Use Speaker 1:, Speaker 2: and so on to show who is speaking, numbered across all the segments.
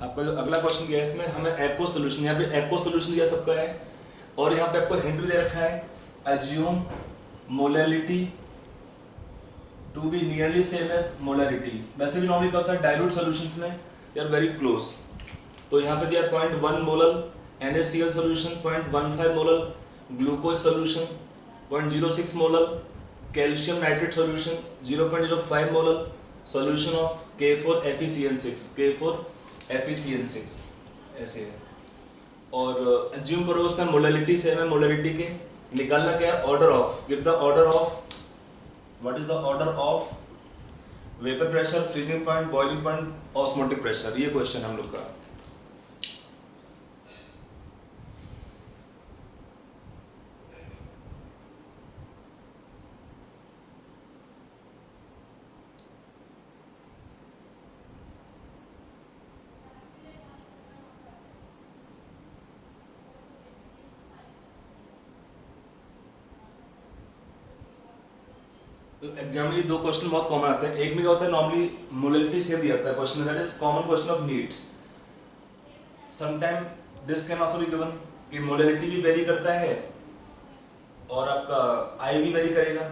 Speaker 1: आपका जो अगला क्वेश्चन क्या है, इसमें हमें एक्व सोल्यूशन, यहाँ पे एक्व सोल्यूशन दिया सबका है और यहाँ पे आपको हिंट भी दे रखा है, assume molality to be nearly same as molarity. वैसे भी नॉर्मली क्या होता है डाइल्यूट सॉल्यूशंस में दे आर वेरी क्लोज। तो यहाँ पे दिया 0.1 molar NaCl solution, 0.15 molar glucose solution, 0.06 molar calcium nitrate solution, 0.05 molar solution of K4FeCN6, K4FeCN6 ऐसे है। और एज्यूम करो उसमें मोलैलिटी सेम है मोलैरिटी के, निकालना क्या है order of, give the order of, what is the order of vapour pressure, freezing point, boiling point, osmotic pressure, ये क्वेश्चन हम लोग का। एग्जाम में ये दो क्वेश्चन बहुत कॉमन आते हैं। एक में क्या होता है नॉर्मली मोलैलिटी से दिया जाता है question, that is common question of NEET. Sometime this can also be given कि मोलैलिटी भी वेरी करता है और आपका आई भी वेरी करेगा।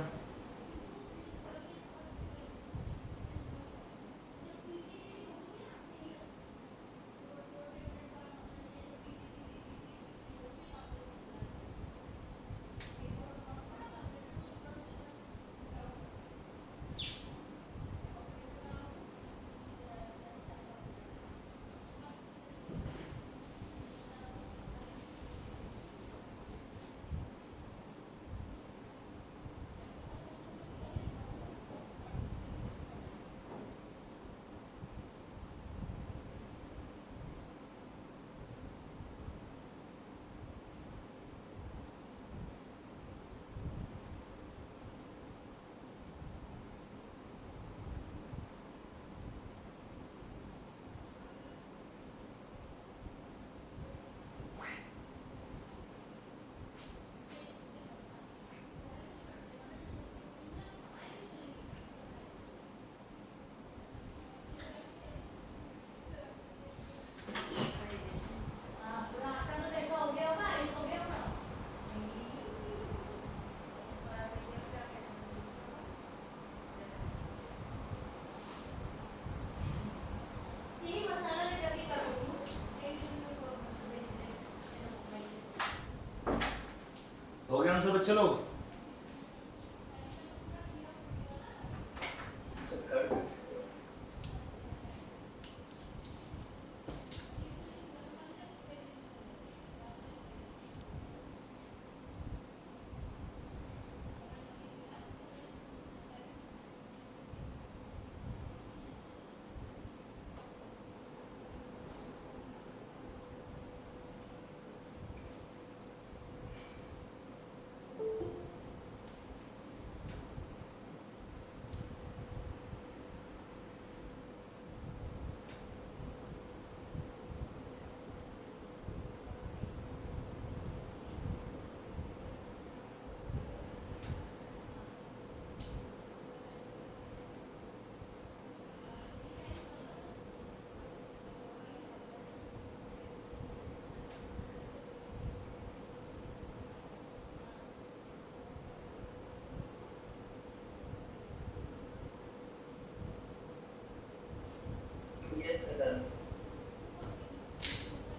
Speaker 1: हो गया आंसर बच्चे लोग?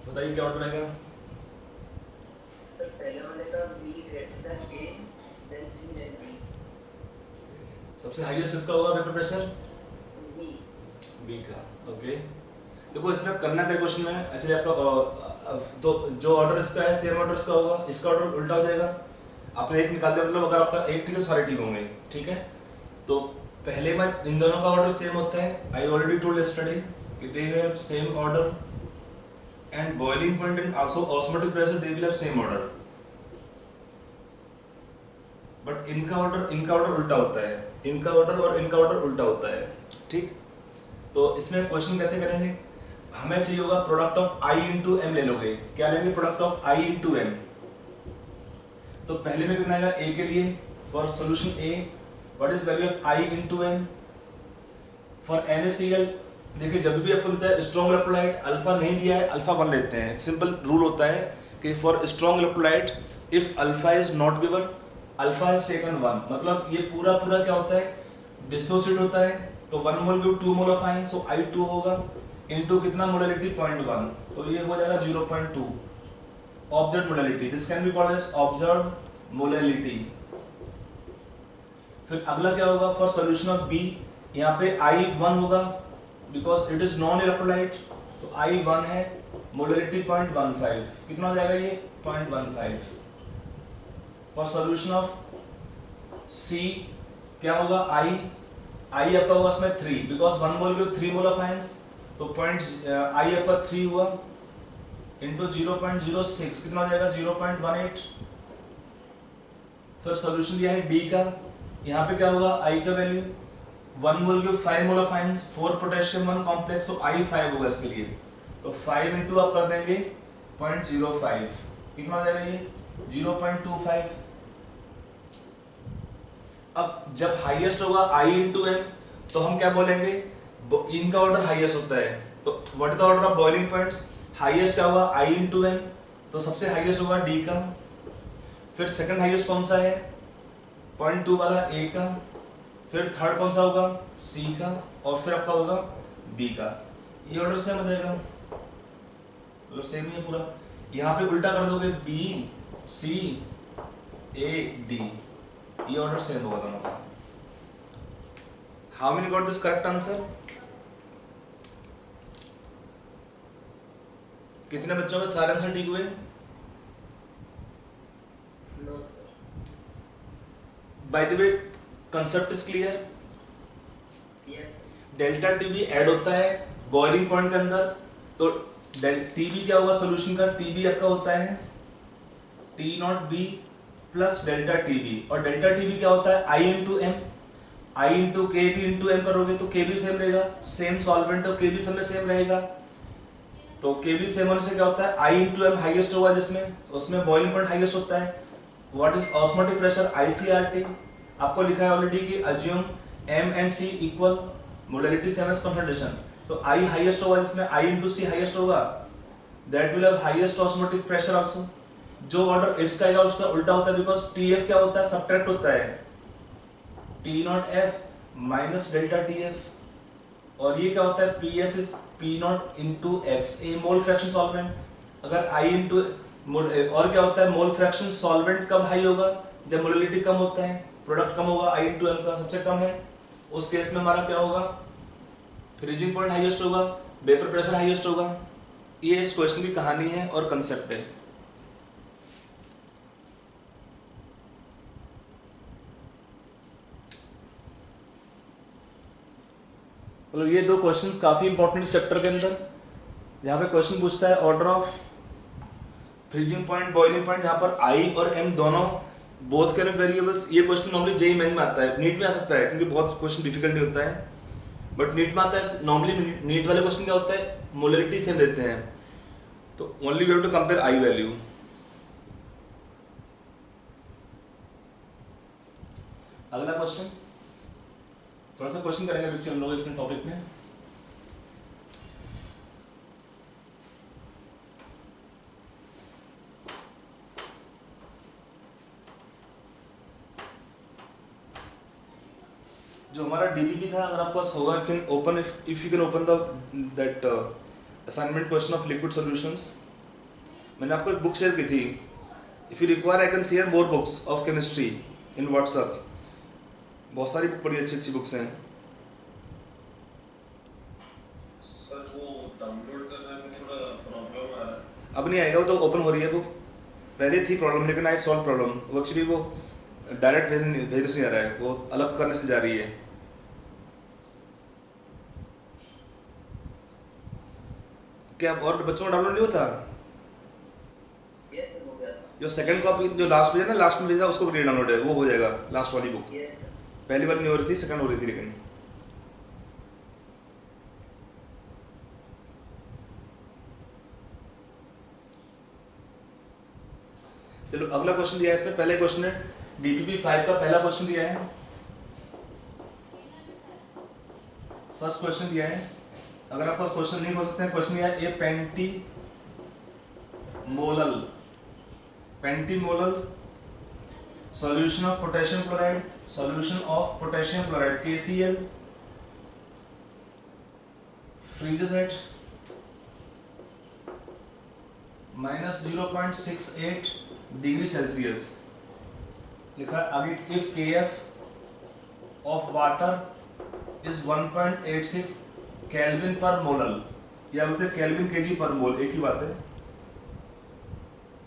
Speaker 1: बताइए क्या ऑर्डर बनेगा?
Speaker 2: पहले वाले का B greater than A, then C, then D.
Speaker 1: सबसे हाईएस्ट किसका होगा वेपर प्रेशर?
Speaker 2: B.
Speaker 1: बी का। ओके देखो इसमें करना क्या क्वेश्चन में, एक्चुअली आपका तो जो ऑर्डर इसका है सेम ऑर्डर इसका होगा, इसका ऑर्डर उल्टा हो जाएगा। आपने एक निकाल दिया मतलब अगर आपका एक ठीक है सारे ठीक होंगे, ठीक है। तो पहले में इन दोनों का ऑर्डर सेम होता है। आई ऑलरेडी टोल्ड यस्टरडे कि they have same order and boiling point and also osmotic pressure they will have same order, but इनका ऑर्डर उल्टा होता है, इनका ऑर्डर और इनका ऑर्डर उल्टा होता है, ठीक। तो इसमें क्वेश्चन कैसे करेंगे, हमें चाहिए होगा product of I into M ले लोगे। क्या लेंगे? Product of I into M. तो पहले में कितना आएगा A के लिए, for solution A what is value of I into M, for NaCl देखिए जब भी आपको मिलता है स्ट्रॉन्ग इलेक्ट्रोलाइट, अल्फा नहीं दिया है, अल्फा 1 लेते हैं। सिंपल रूल होता है कि for strong electrolyte if alpha is not given, alpha is taken 1, मतलब ये पूरा पूरा क्या होता है, डिसोसिएट होता है। तो 1 mole give 2 mole of ion, so I2 होगा इनटू कितना मोलैलिटी 0.1, तो ये हो जाएगा 0.2 observe molality. This can be called as observe molality. फिर अगला क्या होगा, फॉर सॉल्यूशन ऑफ बी, यहाँ पे I1 होगा because it is non electrolyte, तो I1 है, मोलैलिटी 0.15, कितना हो जाएगा ये 0.15। फॉर सॉल्यूशन ऑफ सी क्या होगा, I आपका होगा इसमें 3 because 1 mole give 3 mole of ions, तो I आपका 3 हुआ इंटू 0.06, कितना हो जाएगा 0.18। फिर सॉल्यूशन दिया है डी का, यहाँ पे क्या होगा I का value 1 mole give 5 mole of ions, 4 potassium 1 complex, तो I 5 होगा इसके लिए, तो 5 इंटू आप कर देंगे 0.05, कितना हो जाएगा ये 0.25। अब जब हाईएस्ट होगा I इंटू एम, तो हम क्या बोलेंगे, इनका ऑर्डर हाईएस्ट होता है, तो what is the order of boiling points, highest क्या होगा I इंटू एम, तो सबसे हाईएस्ट होगा D का, फिर सेकंड हाईएस्ट कौन सा है 0.2 वाला A का, फिर थर्ड कौन सा होगा C का, और फिर आपका होगा B का। ये ऑर्डर सेम हो जाएगा, मतलब सेम ही है पूरा। यहाँ पे उल्टा कर दोगे B C A D, ये ऑर्डर सेम होगा दोनों का। How many got this correct answer, कितने बच्चों के सारे आंसर ठीक हुए?
Speaker 2: No, sir.
Speaker 1: By the way concept is clear.
Speaker 2: Yes.
Speaker 1: Delta TB add होता है बॉइलिंग पॉइंट के अंदर, तो टीबी क्या होगा सोल्यूशन का, टीबी आपका होता है T not be plus delta TB, और डेल्टा टीबी क्या होता है आई इंटू एम, आई इंटू के बी इंटू एम करोगे तो के बी सेम रहेगा, सेम सॉल्वेंट तो के बी सब में सेम रहेगा, तो के बी सेम होने से क्या होता है आई इंटू एम हाइएस्ट होगा, जिसमें उसमें बॉइलिंग पॉइंट हाइएस्ट होता है। What is osmotic pressure ICRT, आपको लिखा है ऑलरेडी कि assume M and C equal, molality same as concentration, तो I हाईएस्ट होगा जिसमें I इंटू C हाईएस्ट होगा, that will have highest osmotic pressure also. जो ऑर्डर इसका आएगा उसका उल्टा होता है, बिकॉज TF क्या होता है सबट्रैक्ट होता है, T not F minus delta TF, और ये क्या होता है PS is P not into X, A mole fraction solvent, अगर I इंटू, और क्या होता है मोल फ्रैक्शन सॉल्वेंट कब हाई होगा, जब मोलैलिटी कम होता है, प्रोडक्ट कम होगा, I इंटू M का सबसे कम है, उस केस में हमारा क्या होगा फ्रीजिंग पॉइंट हाईएस्ट होगा, वेपर प्रेशर हाईएस्ट होगा। ये इस क्वेश्चन की कहानी है और कंसेप्ट है। मतलब ये दो क्वेश्चंस काफी इंपॉर्टेंट चैप्टर के अंदर, यहाँ पे क्वेश्चन पूछता है order of freezing point boiling point, यहाँ पर I और M दोनों बोथ के वेरिएबल्स। ये क्वेश्चन नॉर्मली जेईई मेन में आता है, नीट में आ सकता है क्योंकि बहुत क्वेश्चन डिफिकल्ट नहीं होता है, बट नीट में आता है। नॉर्मली नीट वाले क्वेश्चन क्या होता है मोलैलिटी सेम देते हैं, तो only we have to compare I value. अगला क्वेश्चन, थोड़ा सा क्वेश्चन करेंगे बच्चे हम लोग इसमें टॉपिक में। जो हमारा डीपीपी था, अगर आपके पास होगा, can open if you can open that assignment question of liquid solutions. मैंने आपको एक बुक शेयर की थी, if you require I can share more books of chemistry in WhatsApp. बहुत सारी बुक, बड़ी अच्छी अच्छी बुक्स हैं।
Speaker 3: सर वो डाउनलोड करने में थोड़ा प्रॉब्लम आ रहा है।
Speaker 1: अब नहीं आएगा, वो तो ओपन हो रही है बुक, पहले थी प्रॉब्लम लेकिन आई सॉल्व प्रॉब्लम। वो एक्चुअली वो डायरेक्ट भेजने से आ रहा है, वो अलग करने से जा रही है। क्या और बच्चों को डाउनलोड नहीं होता?
Speaker 2: Yes, sir, हो गया था.
Speaker 1: जो सेकंड कॉपी जो लास्ट भेजा ना, लास्ट में भेजा उसको भी डाउनलोड है, वो हो जाएगा लास्ट वाली बुक।
Speaker 2: Yes, sir.
Speaker 1: पहली वाली नहीं हो रही थी, सेकंड हो रही थी। लेकिन चलो अगला क्वेश्चन दिया है इसमें, पहले क्वेश्चन है डीपीपी 5 का पहला क्वेश्चन दिया है। फर्स्ट क्वेश्चन दिया है अगर आपका क्वेश्चन नहीं हो सकते हैं, क्वेश्चन यह है ए पेंटीमोलल solution of potassium chloride KCl freezes at -0.68 degree Celsius लिखा है आगे। If KF of water is 1.86 kelvin पर मोलल, या बोलते हैं केल्विन केजी पर मोल, एक ही बात है।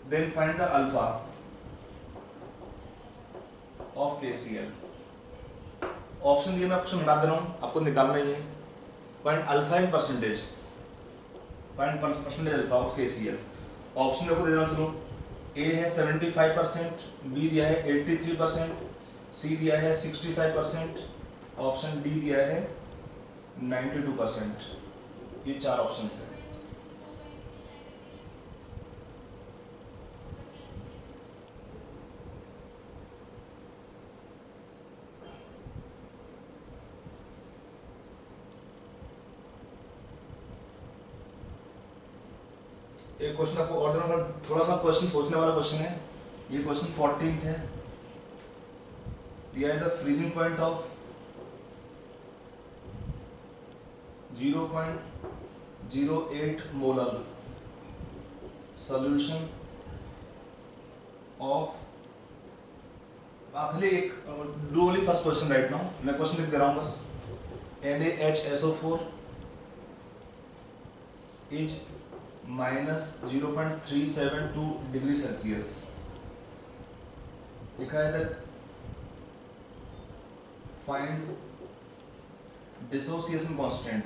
Speaker 1: Then find the alpha of KCl। Option दिए मैं आपको बता दे रहा हूं, आपको निकालना ही है। Find alpha in percentage, find percentage alpha of KCl। Option आपको दे रहा हूं, चलो। ए है 75%, बी दिया है 83%, सी दिया है 65%, ऑप्शन डी दिया है 92%। ये 4 ऑप्शन है। एक क्वेश्चन आपको और देना, थोड़ा सा क्वेश्चन सोचने वाला क्वेश्चन है। ये क्वेश्चन 14th है। दिया है the freezing point of 0.08 molar solution of, पहले एक do only first question right now, मैं क्वेश्चन लिख दे रहा हूं बस। NaHSO4 इज -0.372 डिग्री सेल्सियस लिखा है। That find dissociation constant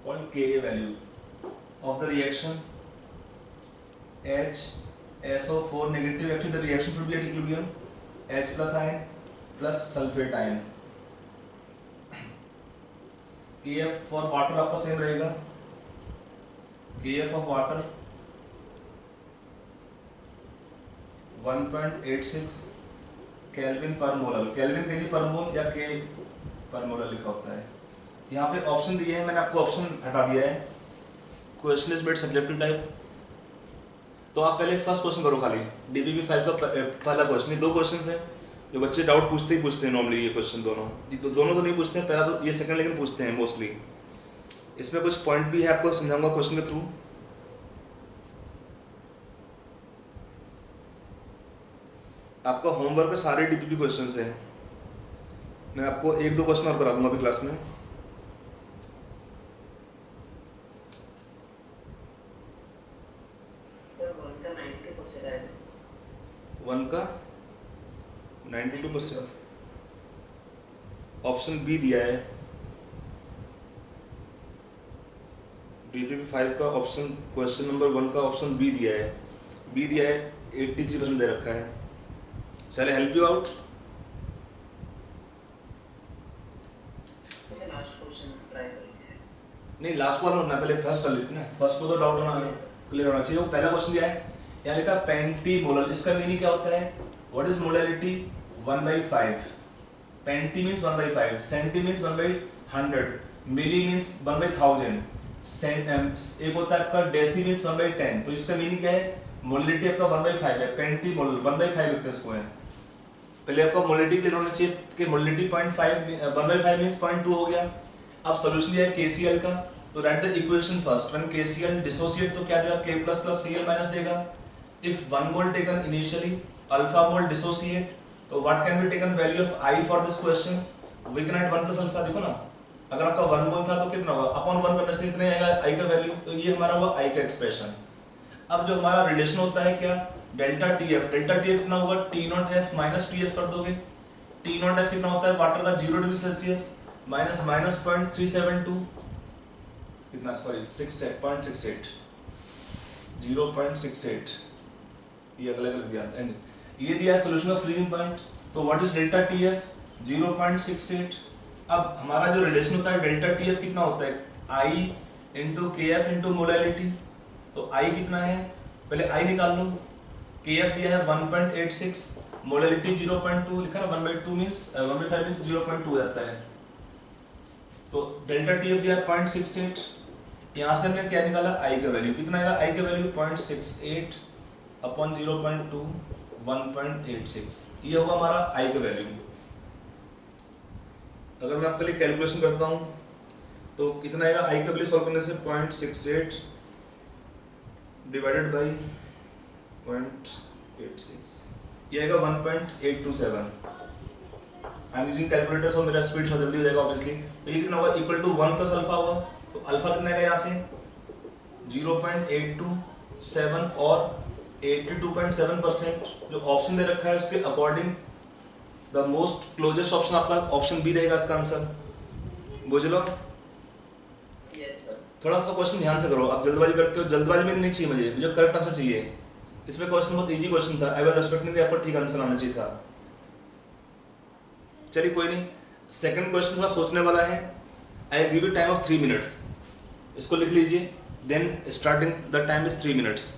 Speaker 1: called Ka value of the reaction HSO4 negative, actually the reaction should be at equilibrium, H plus ion plus sulfate ion। Kf for water आपका same रहेगा, Kf of water 1.86 kelvin per molar, kelvin KG पर मोल या के पर molar लिखा होता है। यहाँ पे ऑप्शन दिए हैं, मैंने आपको ऑप्शन हटा दिया है। Question is bit subjective type, तो आप पहले फर्स्ट क्वेश्चन करो खाली। DPP 5 का पहला क्वेश्चन, ये 2 क्वेश्चन है जो बच्चे डाउट पूछते हैं नॉर्मली। ये क्वेश्चन दोनों तो नहीं पूछते हैं, पहला तो ये सेकंड लेकिन पूछते हैं मोस्टली। इसमें कुछ पॉइंट भी है, आपको समझाऊंगा क्वेश्चन के थ्रू। आपका होमवर्क में सारे DPP क्वेश्चंस हैं। मैं आपको 1-2 क्वेश्चन और करा दूंगा अभी क्लास में।
Speaker 2: सर 1 का 90% है।
Speaker 1: 1 का 92%, ऑप्शन बी दिया है। DPP 5 का ऑप्शन, क्वेश्चन नंबर 1 का ऑप्शन बी दिया है। 83% दे रखा है। चले help you out.
Speaker 2: Last question try करेंगे।
Speaker 1: नहीं, लास्ट वाला होना, पहले फर्स्ट कर लेते हैं। फर्स्ट को तो डाउट होना क्लियर होना चाहिए। वो पहला क्वेश्चन दिया है, यहाँ लिखा पेंटीमोलर। इसका मीनिंग क्या होता है? What is molality? 1/5। Penta means 1/5, centi means 1/100, milli means 1/1000, एक होता है आपका डेसी मींस 1/10। तो इसका मीनिंग क्या है? मोलैलिटी आपका 1/5 है। पेंटीमोलर 1/5 लिखते हैं इसको है। पहले आपको मोलैलिटी क्लियर होना चाहिए कि मोलैलिटी 1/5 मींस 0.2 हो गया। अब सॉल्यूशन दिया है KCl का, तो write the equation first. When KCl dissociate तो क्या देगा? K++ Cl- देगा। If 1 mole taken initially, alpha mole dissociate, तो what can be taken value of I for this question? We can write 1 + alpha. देखो ना, अगर आपका 1 मोल था तो कितना होगा? अपॉन 1 करने से कितना आएगा I का वैल्यू। तो ये हमारा हुआ I का एक्सप्रेशन। अब जो हमारा रिलेशन होता है क्या? Delta TF। डेल्टा TF कितना होगा? T0F - TF कर दोगे। T0F कितना होता है? वाटर का 0 डिग्री सेल्सियस माइनस 0.372 कितना, सॉरी 0.68 ये अगला लग दिया। ये दिया सॉल्यूशन ऑफ फ्रीजिंग पॉइंट। तो व्हाट इज डेल्टा TF? 0.68। अब हमारा जो रिलेशन होता है डेल्टा TF कितना होता है? I × KF × molality. तो I कितना है? पहले I निकाल लो। KF दिया है 1.86, मोलैलिटी 0.2 लिखा ना, 1/2 मींस 1/5 मींस 0.2 जाता है। डेल्टा टी एफ दिया 0.68, यहाँ से हमने क्या निकाला आई का वैल्यू, कितना आएगा आई का वैल्यू 0.68 अपॉन 0.2 1.86, ये होगा हमारा आई का वैल्यू। अगर मैं आपके लिए कैलकुलेशन करता हूँ तो कितना आएगा आई का वैल्यू सॉल्व करने से 0.68 डिवाइडेड बाई 0.86, ये आएगा 1.827। आई एम यूजिंग कैलकुलेटर सो मेरा स्पीड थोड़ा जल्दी हो जाएगा ऑब्वियसली। तो ये कितना होगा इक्वल टू 1 प्लस अल्फा होगा, तो अल्फा कितना आएगा यहाँ से 0.827 और 82.7%, जो ऑप्शन दे रखा है उसके according the most closest option आपका ऑप्शन बी रहेगा इसका आंसर। बुझ लो,
Speaker 2: Yes, sir.
Speaker 1: थोड़ा सा क्वेश्चन ध्यान से करो, आप जल्दबाजी करते हो, जल्दबाजी में नहीं चाहिए, मुझे करेक्ट आंसर चाहिए। इसमें क्वेश्चन बहुत इजी क्वेश्चन था, आई वाज एक्सपेक्टिंग आपको ठीक आंसर आना चाहिए था। चलिए कोई नहीं, सेकंड क्वेश्चन थोड़ा सोचने वाला है। I give you time of 3 minutes, इसको लिख लीजिए, then starting the time is 3 minutes.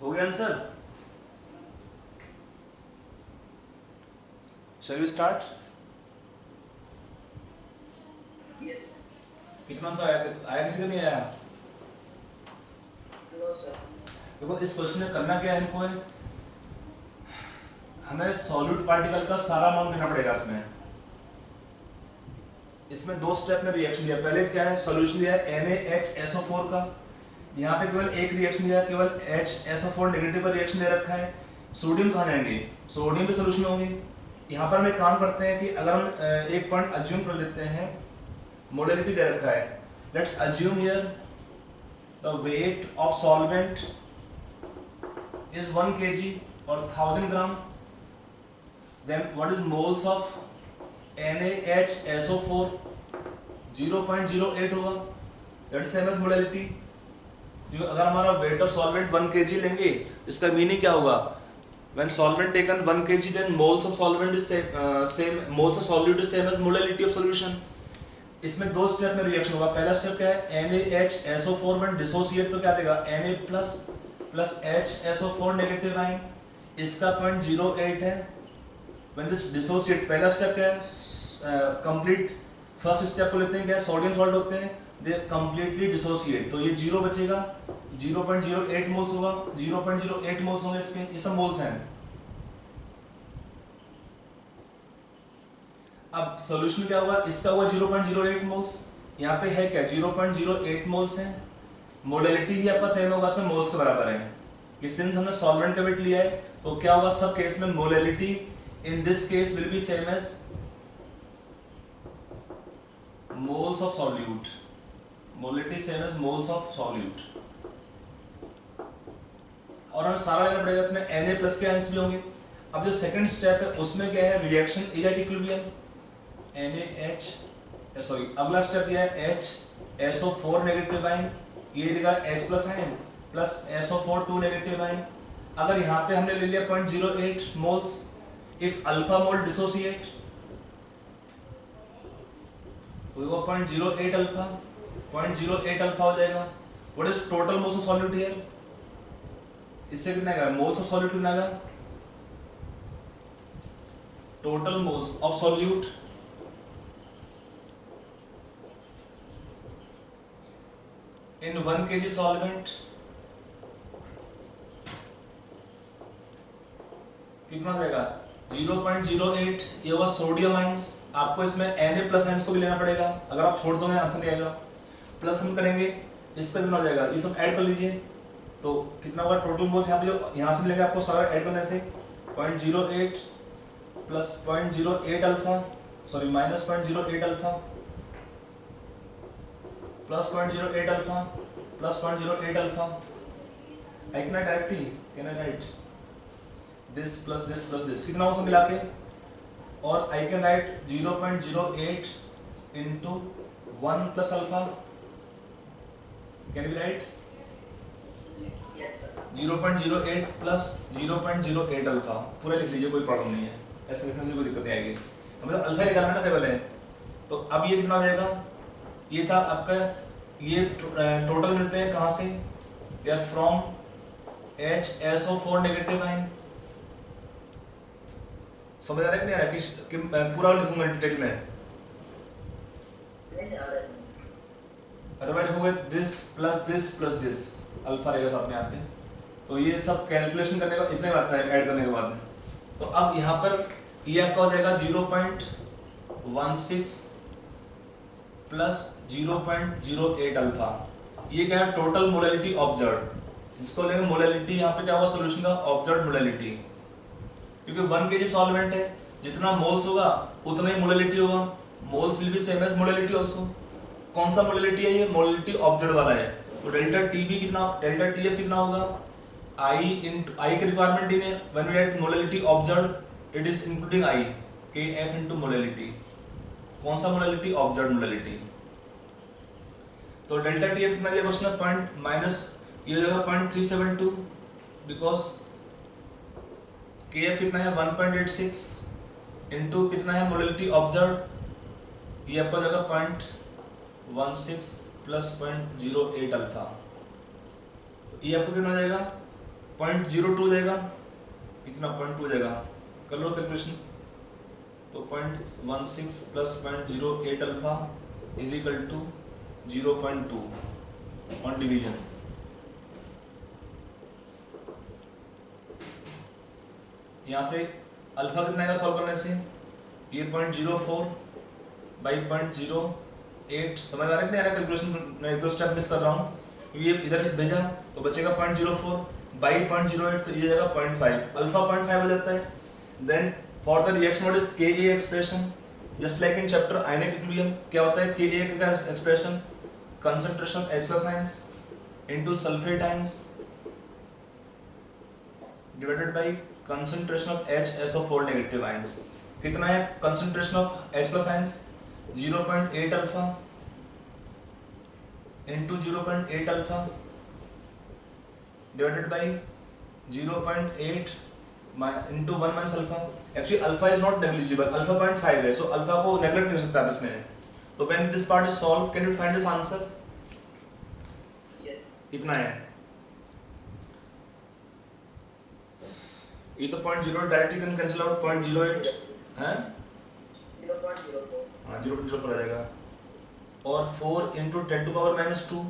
Speaker 1: हो गया answer? Shall we start?
Speaker 2: Yes.
Speaker 1: कितना आंसर आया किसी का नहीं आया?
Speaker 2: No, sir.
Speaker 1: देखो इस क्वेश्चन में करना क्या है हमको है, हमें सॉल्यूट पार्टिकल का सारा अमाउंट लेना पड़ेगा। इसमें दो स्टेप में रिएक्शन दिया। पहले क्या है, सॉल्यूशन दिया है NaHSO4 का। यहाँ पे केवल एक रिएक्शन दिया है, केवल HSO4 नेगेटिव का रिएक्शन दे रखा है। सोडियम कहाँ जाएंगे? सोडियम पे सोल्यूशन होंगे। यहाँ पर हम एक काम करते हैं कि अगर हम एक पॉइंट अज्यूम कर लेते हैं, मोडेलिटी दे रखा है। Let's assume here the wait of solvent is 1 kg or 1000 gram, then what is moles of NaHSO4? 0.08 होगा, that's same as molality। क्योंकि अगर हमारा वेट ऑफ सॉल्वेंट 1 kg लेंगे, इसका मीनिंग क्या होगा? when solvent taken 1 kg then moles of solvent is same moles of solute is same as molality of solution। इसमें दो स्टेप में रिएक्शन होगा। पहला स्टेप क्या है, NaHSO4 when dissociate तो क्या देगा, Na plus HSO4 negative ion, इसका 0.08 है। When this dissociate, पहला स्टेप क्या है, कंप्लीट फर्स्ट स्टेप को लेते हैं, क्या सोडियम सॉल्ट होते हैं, दे कंप्लीटली डिसोसिएट, तो ये 0 बचेगा, 0.08 मोल्स होगा, 0.08 मोल्स होंगे इसके, ये सब मोल्स हैं। अब सॉल्यूशन क्या होगा, इसका होगा 0.08 मोल्स, यहाँ पे है क्या 0.08 मोल्स हैं। मोडेलिटी ही आपका सेम होगा, इसमें मोल्स के बराबर है कि सिंस हमने सॉल्वेंट का वेट लिया है तो क्या होगा, सब केस में molality in this case will be same as moles of solute. Molality same as moles of solute. और हमें सारा लेना पड़ेगा, इसमें Na प्लस के आयंस भी होंगे। अब जो सेकंड स्टेप है उसमें क्या है, रिएक्शन इज एट इक्विलिब्रियम। अगला स्टेप यह है HSO4 नेगेटिव आयन, ये देगा H plus ion plus SO4 2 negative ion. अगर यहाँ पे हमने ले लिया 0.08 moles, if alpha mole dissociate तो वो 0.08 अल्फा, 0.08 अल्फा हो जाएगा। What is total moles of solute here? इससे कितना आएगा, मोल्स ऑफ सॉल्यूट कितना आएगा, total moles of solute in 1 kg solvent कितना देगा, 0.08। ये होगा सोडियम आयंस। आपको इसमें Na प्लस आयंस को भी लेना पड़ेगा, अगर आप छोड़ दोगे आंसर नहीं आएगा। प्लस हम करेंगे, इसका कितना हो जाएगा, ये सब ऐड कर लीजिए तो कितना होगा टोटल मोल्स। यहाँ पे जो यहाँ से मिलेंगे आपको सारा ऐड करने से 0.08 plus 0.08 alpha, sorry minus 0.08 alpha plus 0.08 alpha plus 0.08 alpha. I can write directly, can I write this plus this plus this, कितना हो सब मिला के, और I can write 0.08 into 1 plus alpha, can we write?
Speaker 2: Yes, sir.
Speaker 1: 0.08 plus 0.08 alpha पूरा लिख लीजिए, कोई प्रॉब्लम नहीं है, ऐसे लिखने से कोई दिक्कत नहीं आएगी। मतलब अल्फा निकालना ना टेबल है, तो अब ये कितना हो जाएगा, ये था आपका, ये टोटल मिलते हैं कहाँ से, यार फ्रॉम HSO4 नेगेटिव आयन। समझ आ रहा है कि नहीं आ रहा कि पूरा लिखूंगा डिटेल में,
Speaker 2: नहीं सर,
Speaker 1: अदरवाइज लिखोगे दिस प्लस दिस अल्फा रहेगा साथ में यहाँ पे। तो ये सब कैलकुलेशन करने का इतना ही आता है ऐड करने के बाद। तो अब यहाँ पर ये आपका हो जाएगा 0.16 प्लस 0.08 अल्फा। ये क्या है, टोटल मोलेलिटी ऑब्जर्व। इसको लेंगे मोलेलिटी, यहाँ पे क्या होगा सोल्यूशन का, ऑब्जर्व मोलेलिटी। क्योंकि 1 kg सॉल्वेंट है, जितना मोल्स होगा उतना ही मोलेलिटी होगा। Moles will be same as molality also. कौन सा मोलेलिटी है ये, मोलेलिटी ऑब्जर्व वाला है। तो डेल्टा टीबी कितना, डेल्टा टीएफ कितना होगा, आई के रिक्वायरमेंट डी में when we write molality observe it is including I, KF into molality. कौन सा मोलेलिटी, ऑब्जर्व मोलेलिटी। तो डेल्टा टीएफ कितना दिया क्वेश्चन में, पॉइंट माइनस ये हो जाएगा 0.372 बिकॉज KF कितना है 1.86 इनटू कितना है मोलेलिटी ऑब्जर्व, ये आपका हो जाएगा 0.16 प्लस 0.08 अल्फा। ये आपको कितना हो जाएगा 0.02 जाएगा, कितना 0.2 जाएगा, कर लो कैलकुलेशन। तो 0.16 plus 0.08 alpha is equal to 0.2 on division. यहाँ से अल्फा कितना आएगा सॉल्व करने से, ये 0.04 बाई 0.08, समझ आ रहा है कि नहीं आ रहा कैलकुलेशन, मैं एक दो स्टेप मिस कर रहा हूँ, ये इधर भेजा तो बचेगा 0.04 बाई 0.08, तो ये जाएगा 0.5, अल्फा 0.5 हो जाता है। Then for the reaction what is K A expression, just like in chapter ionic equilibrium, क्या होता है के ए का expression, concentration H+ ions into sulphate ions divided by concentration of HSO4 negative ions. कितना है concentration of H+ ions, 0.8 alpha into 0.8 alpha divided by 0.8 into 1 minus alpha. Actually alpha is not negligible, alpha 0.5 है, so alpha को neglect नहीं कर सकता आप इसमें। तो when this part is solve can you find this answer,
Speaker 2: Yes.
Speaker 1: कितना है, ये तो 0.0 डायरेक्टली कैन कैंसिल आउट 0.08 है,
Speaker 2: 0.04.
Speaker 1: हाँ 0.04 आ जाएगा, और 4 इंटू 10⁻²,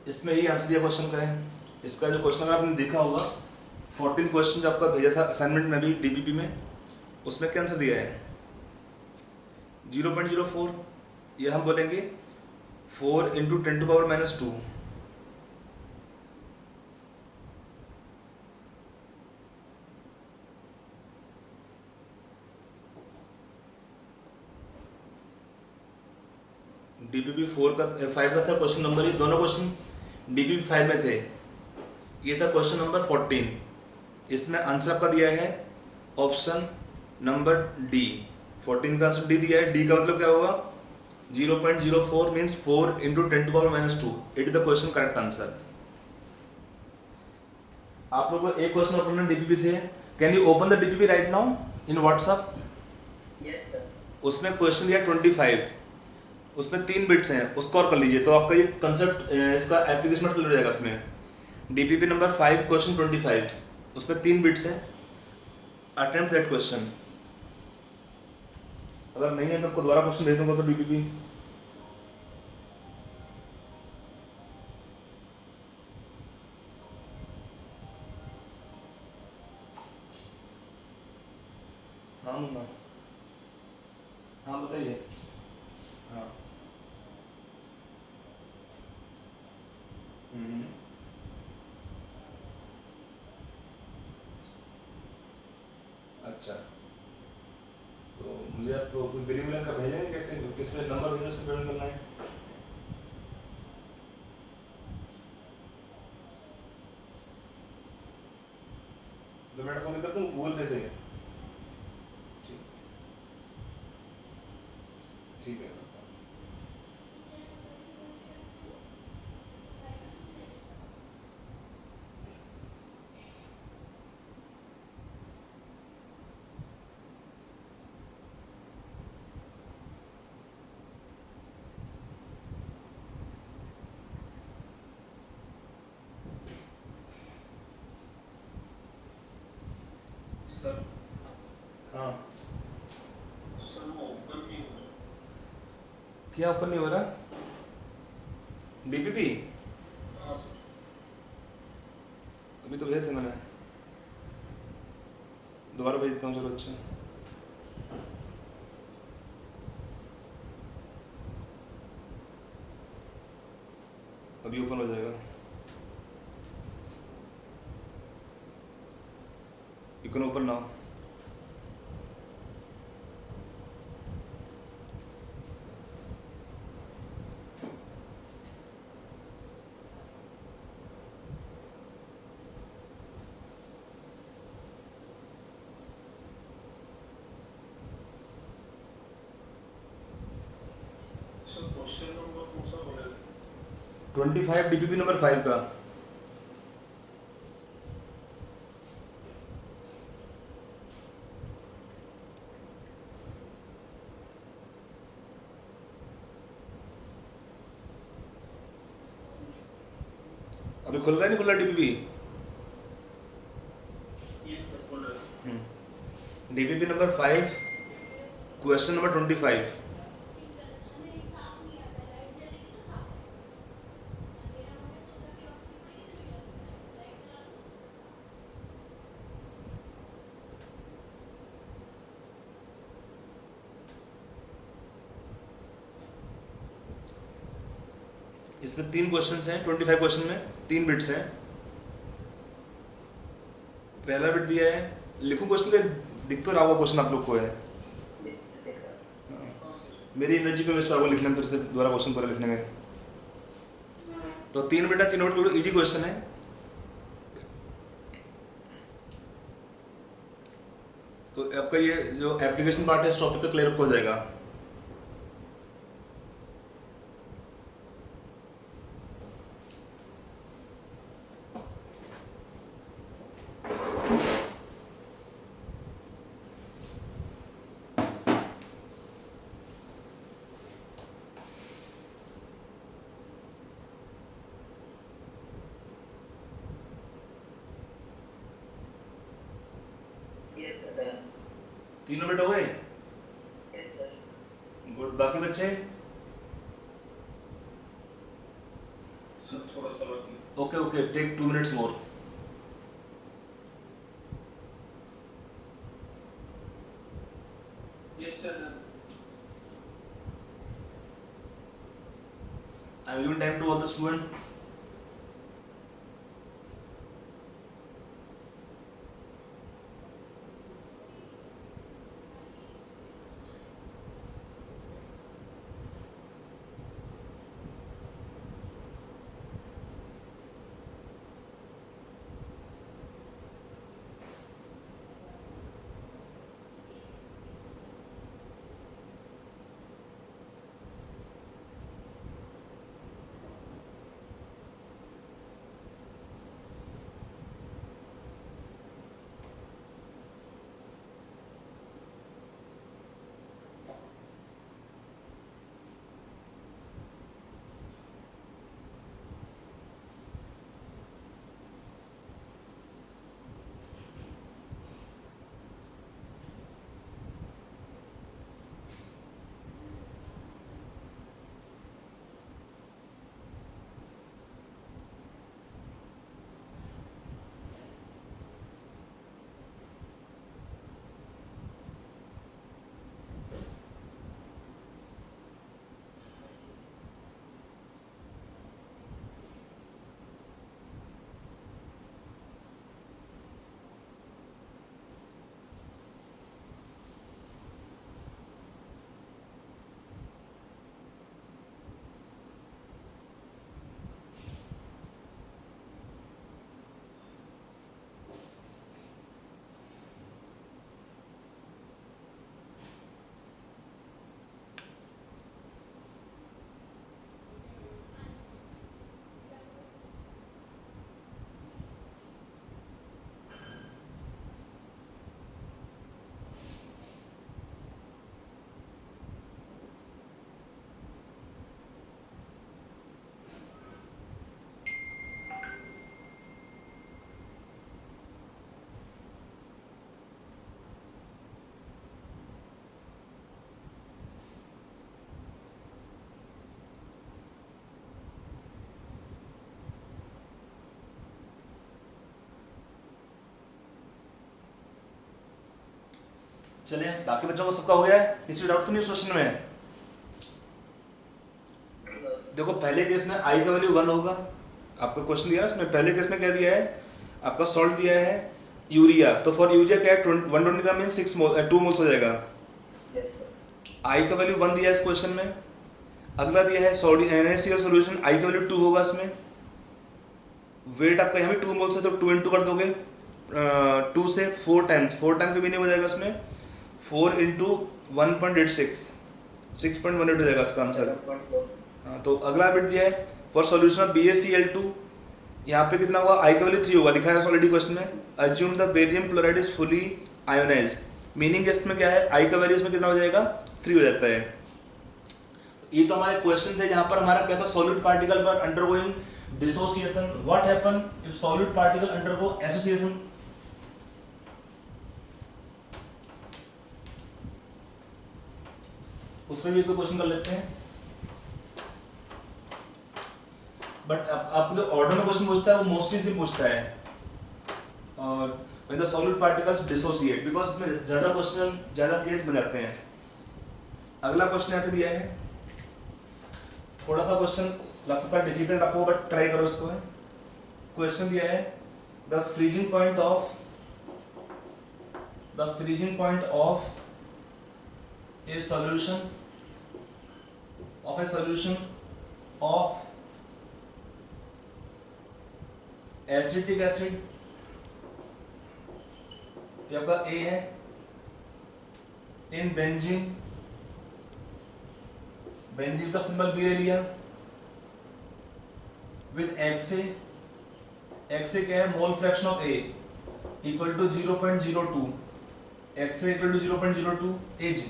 Speaker 1: इसमें यही आंसर दिया क्वेश्चन का है। इसका जो क्वेश्चन आपने देखा होगा 14 क्वेश्चन जो आपका भेजा था असाइनमेंट में भी डीबीपी में, उसमें क्या आंसर दिया है 0.04, ये हम बोलेंगे 4 इंटू 10⁻², डीपीपी 4 का 5 का था क्वेश्चन नंबर, ये दोनों क्वेश्चन डीपीपी 5 में थे, ये था क्वेश्चन नंबर 14। इसमें आंसर आपका दिया है ऑप्शन नंबर डी, 14 का आंसर डी दिया है। डी का मतलब क्या होगा 0.04 means 4 into 10⁻², it is the question correct answer. आप लोगों को एक क्वेश्चन ओपन है डीपीपी से, can you open the DPP right now in WhatsApp.
Speaker 2: Yes, sir.
Speaker 1: उसमें क्वेश्चन दिया 25, उसमें 3 बिट्स हैं, उसको और कर लीजिए तो आपका ये कंसेप्ट इसका एप्लीकेशन क्लियर हो जाएगा। इसमें डीपीपी नंबर 5 क्वेश्चन 25, उसमें 3 बिट्स हैं, अटेम्प्ट दैट क्वेश्चन। अगर नहीं है तो आपको दोबारा क्वेश्चन भेज दूंगा तो डीपीपी हाँ मुन्ना, हाँ बताइए, हाँ अच्छा, तो मुझे आपको कोई बिलिंग विलिंग का भेजेंगे, कैसे किस पे नंबर भेजो, उसमें पेमेंट करना है। तो मैं आपको कर दूँ गूगल पे से, ठीक ठीक है।
Speaker 3: सर
Speaker 1: हाँ
Speaker 3: सर वो ओपन नहीं हो रहा।
Speaker 1: क्या ओपन नहीं हो रहा डीपीपी,
Speaker 3: हाँ सर।
Speaker 1: अभी तो भेजे थे मैंने, दोबारा भेज देता हूँ, चलो अच्छा। अभी ओपन हो जाएगा, you can open now.
Speaker 3: Sir question number कौन सा बोले?
Speaker 1: 25 डीपीपी नंबर 5 का। अभी खुल रहा है नहीं खुल रहा DPP, DPP number 5, question number 25। इसमें 3 क्वेश्चंस हैं, 25 क्वेश्चन में 3 बिट्स हैं। पहला बिट दिया है, लिखूं क्वेश्चन का, दिख तो रहा होगा क्वेश्चन आप लोग को है। मेरी एनर्जी को वेस्ट होगा लिखने में, फिर से दोबारा क्वेश्चन पूरा लिखने में। तो 3 बिट है, 3 नोट इजी क्वेश्चन है। तो आपका ये जो एप्लीकेशन पार्ट है इस टॉपिक का क्लियर हो जाएगा।
Speaker 2: Yes, sir. Done.
Speaker 1: तीनों बिट हो गए?
Speaker 2: Yes, sir.
Speaker 1: गुड। बाकी बच्चे?
Speaker 3: सर थोड़ा सा बाकी।
Speaker 1: Okay okay, take 2 minutes more.
Speaker 3: Yes, sir.
Speaker 1: I am giving time to all the students. चलिए, बाकी बच्चों को सबका हो गया है? किसी डाउट तो नहीं क्वेश्चन में? देखो पहले केस में आई का वैल्यू 1 होगा। आपको क्वेश्चन दिया ना इसमें, पहले केस में क्या दिया है, आपका सॉल्ट दिया है यूरिया, तो फॉर यूरिया क्या है 120 ग्राम मीन 2 मोल्स हो जाएगा। आई का वैल्यू 1 दिया है इस क्वेश्चन में। अगला दिया है NaCl सॉल्यूशन, आई का वैल्यू 2 होगा इसमें। वेट आपका यहाँ भी 2 मोल्स है तो 2 इंटू कर दोगे 2 से 4 टाइम्स, 4 टाइम का भी नहीं हो जाएगा इसमें, 4 इंटू 1.86 6.18 हो जाएगा इसका आंसर। हाँ, तो अगला बिट दिया है फॉर सॉल्यूशन ऑफ BaCl2, यहाँ पे कितना होगा, आई का वैल्यू 3 होगा, लिखा है ऑलरेडी क्वेश्चन में। Assume the barium chloride is fully ionised, meaning इसमें क्या है, आई का वैल्यू इसमें कितना हो जाएगा 3 हो जाता है। ये तो हमारे क्वेश्चन थे जहां पर हमारा क्या था, सॉलिड पार्टिकल पर undergoing dissociation, what happen if solid particle undergo association. उसमें भी कोई क्वेश्चन कर लेते हैं। बट आपको जो ऑर्डर में क्वेश्चन पूछता है वो मोस्टली से पूछता है। और when the solid particles dissociate, because इसमें ज्यादा क्वेश्चन ज्यादा केस बन जाते हैं। अगला क्वेश्चन यहाँ पे दिया है, थोड़ा सा क्वेश्चन लग सकता है डिफिकल्ट आपको, बट ट्राई करो इसको। क्वेश्चन दिया है the freezing point of a solution of acetic acid, ये आपका ए है, इन बेंजीन का सिंबल बी ले लिया, विद एक्से क्या है, mole fraction of A equal to 0.02, एक्से equal to 0.02 as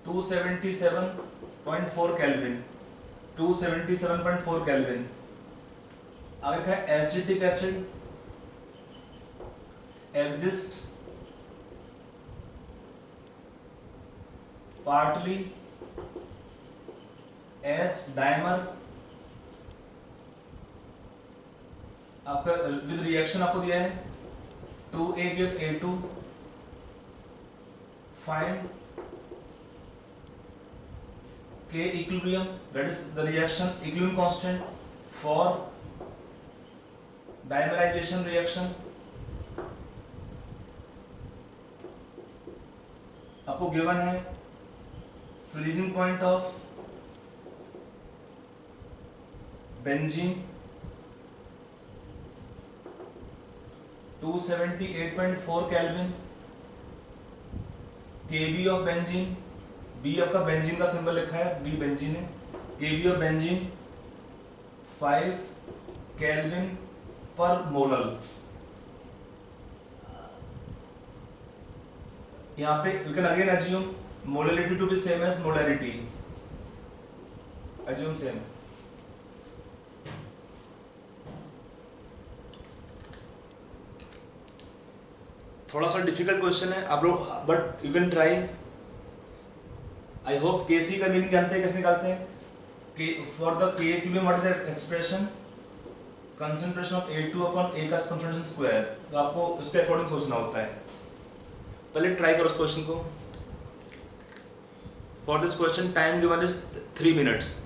Speaker 1: 277.4 kelvin, 277.4 kelvin. आगे क्या है, acetic acid exists partly as dimer, आपका विद रिएक्शन आपको दिया है 2A give A2, find K equilibrium, that is the reaction equilibrium constant for dimerization reaction। आपको given है freezing point of benzene 278.4 kelvin, KB of benzene, B आपका benzene का symbol लिखा है, बी बेंजीन है, KB of benzene 5 kelvin per molar. यहाँ पे you can again assume molality to be same as molarity, assume same। थोड़ा सा difficult question है आप लोग, but you can try. I hope K C का मीनिंग जानते हैं, कैसे निकालते हैं कि for the K equilibrium what is the expression, concentration of A2 upon A का कंसंट्रेशन स्क्वायर, तो आपको उसके अकॉर्डिंग सोचना होता है। पहले ट्राई करो इस क्वेश्चन को। For this question time given is 3 minutes.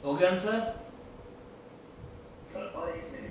Speaker 1: हो गया आंसर?
Speaker 2: सर और एक मिनट।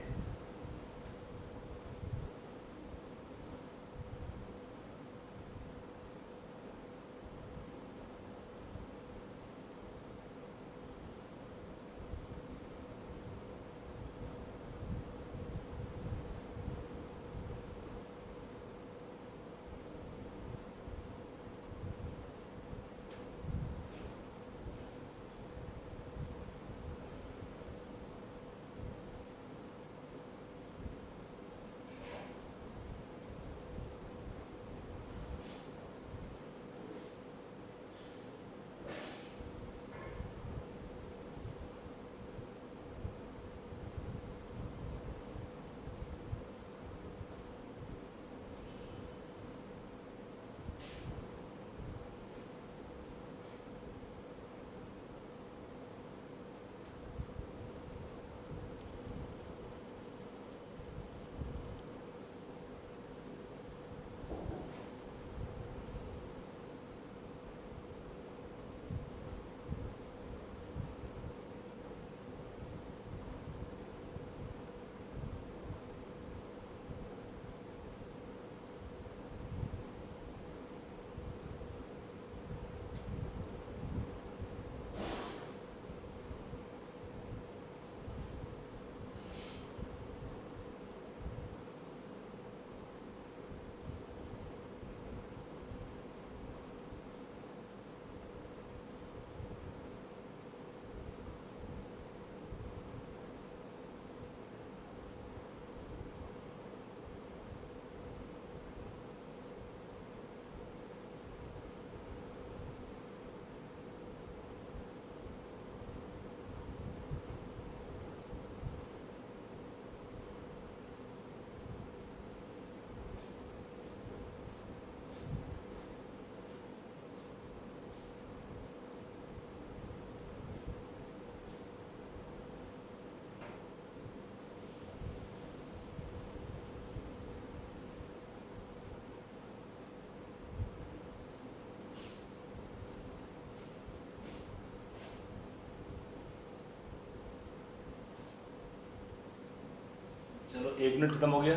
Speaker 1: चलो 1 मिनट खत्म हो गया।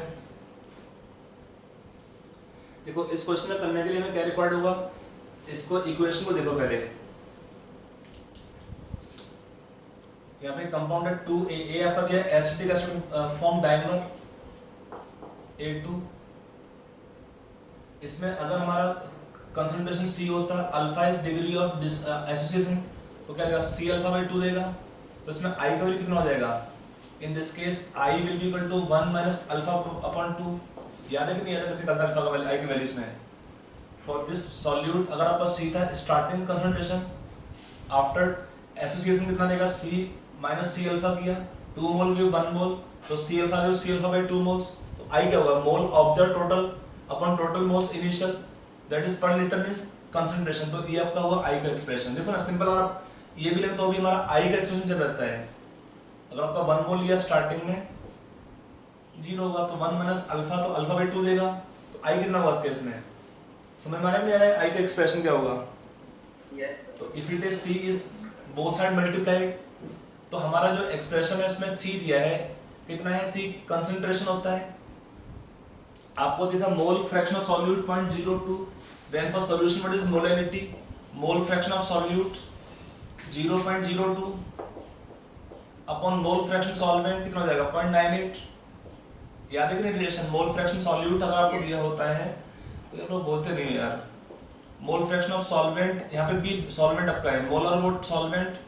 Speaker 1: देखो इस क्वेश्चन में करने के लिए हमें क्या रिक्वायर्ड होगा, इसको इक्वेशन को देखो पहले। यहाँ पे कंपाउंड है 2A आपका दिया है acetic acid form dimer A2। इसमें अगर हमारा कंसंट्रेशन C होता, alpha is degree of association, तो क्या देगा C अल्फा बाई 2 देगा। तो इसमें I का वैल्यू कितना हो जाएगा, in this case I will be equal to 1 minus alpha upon 2। याद है कि नहीं याद है कैसे करता है अल्फा का वैल्यू I की वैल्यू इसमें। फॉर दिस सॉल्यूट अगर आपका C था स्टार्टिंग कंसंट्रेशन, आफ्टर एसोसिएशन कितना देगा C माइनस C अल्फा किया, 2 मोल गिव 1 मोल, तो C alpha give C alpha by 2 moles. तो I क्या होगा, mole observe total upon total moles initial, that is per litre is concentration. तो ये आपका हुआ I का एक्सप्रेशन। देखो ना सिंपल, अगर आप ये भी लें तो भी हमारा I का एक्सप्रेशन चल रहता है। अगर आपका 1 मोल लिया स्टार्टिंग में 0 होगा, तो 1 माइनस अल्फा, तो अल्फा बाय 2 देगा। तो I कितना होगा इस केस में, समझ में आ रहा है नहीं आ रहा है, I का एक्सप्रेशन क्या होगा।
Speaker 2: Yes sir.
Speaker 1: तो if it is C is both side multiplied, तो हमारा जो एक्सप्रेशन है इसमें C दिया है, कितना है C कंसंट्रेशन होता है, आपको दिया था mole fraction of solute 0.02, then for solution what is molality, mole fraction of solute 0.02 upon mole fraction solvent कितना हो जाएगा 0.98। याद है कि नहीं रिलेशन, मोल फ्रैक्शन सॉल्यूट अगर आपको दिया होता है तो ये लोग बोलते नहीं यार, मोल फ्रैक्शन ऑफ सॉल्वेंट, यहाँ पे भी सॉल्वेंट आपका है, मोलर वोट सॉल्वेंट,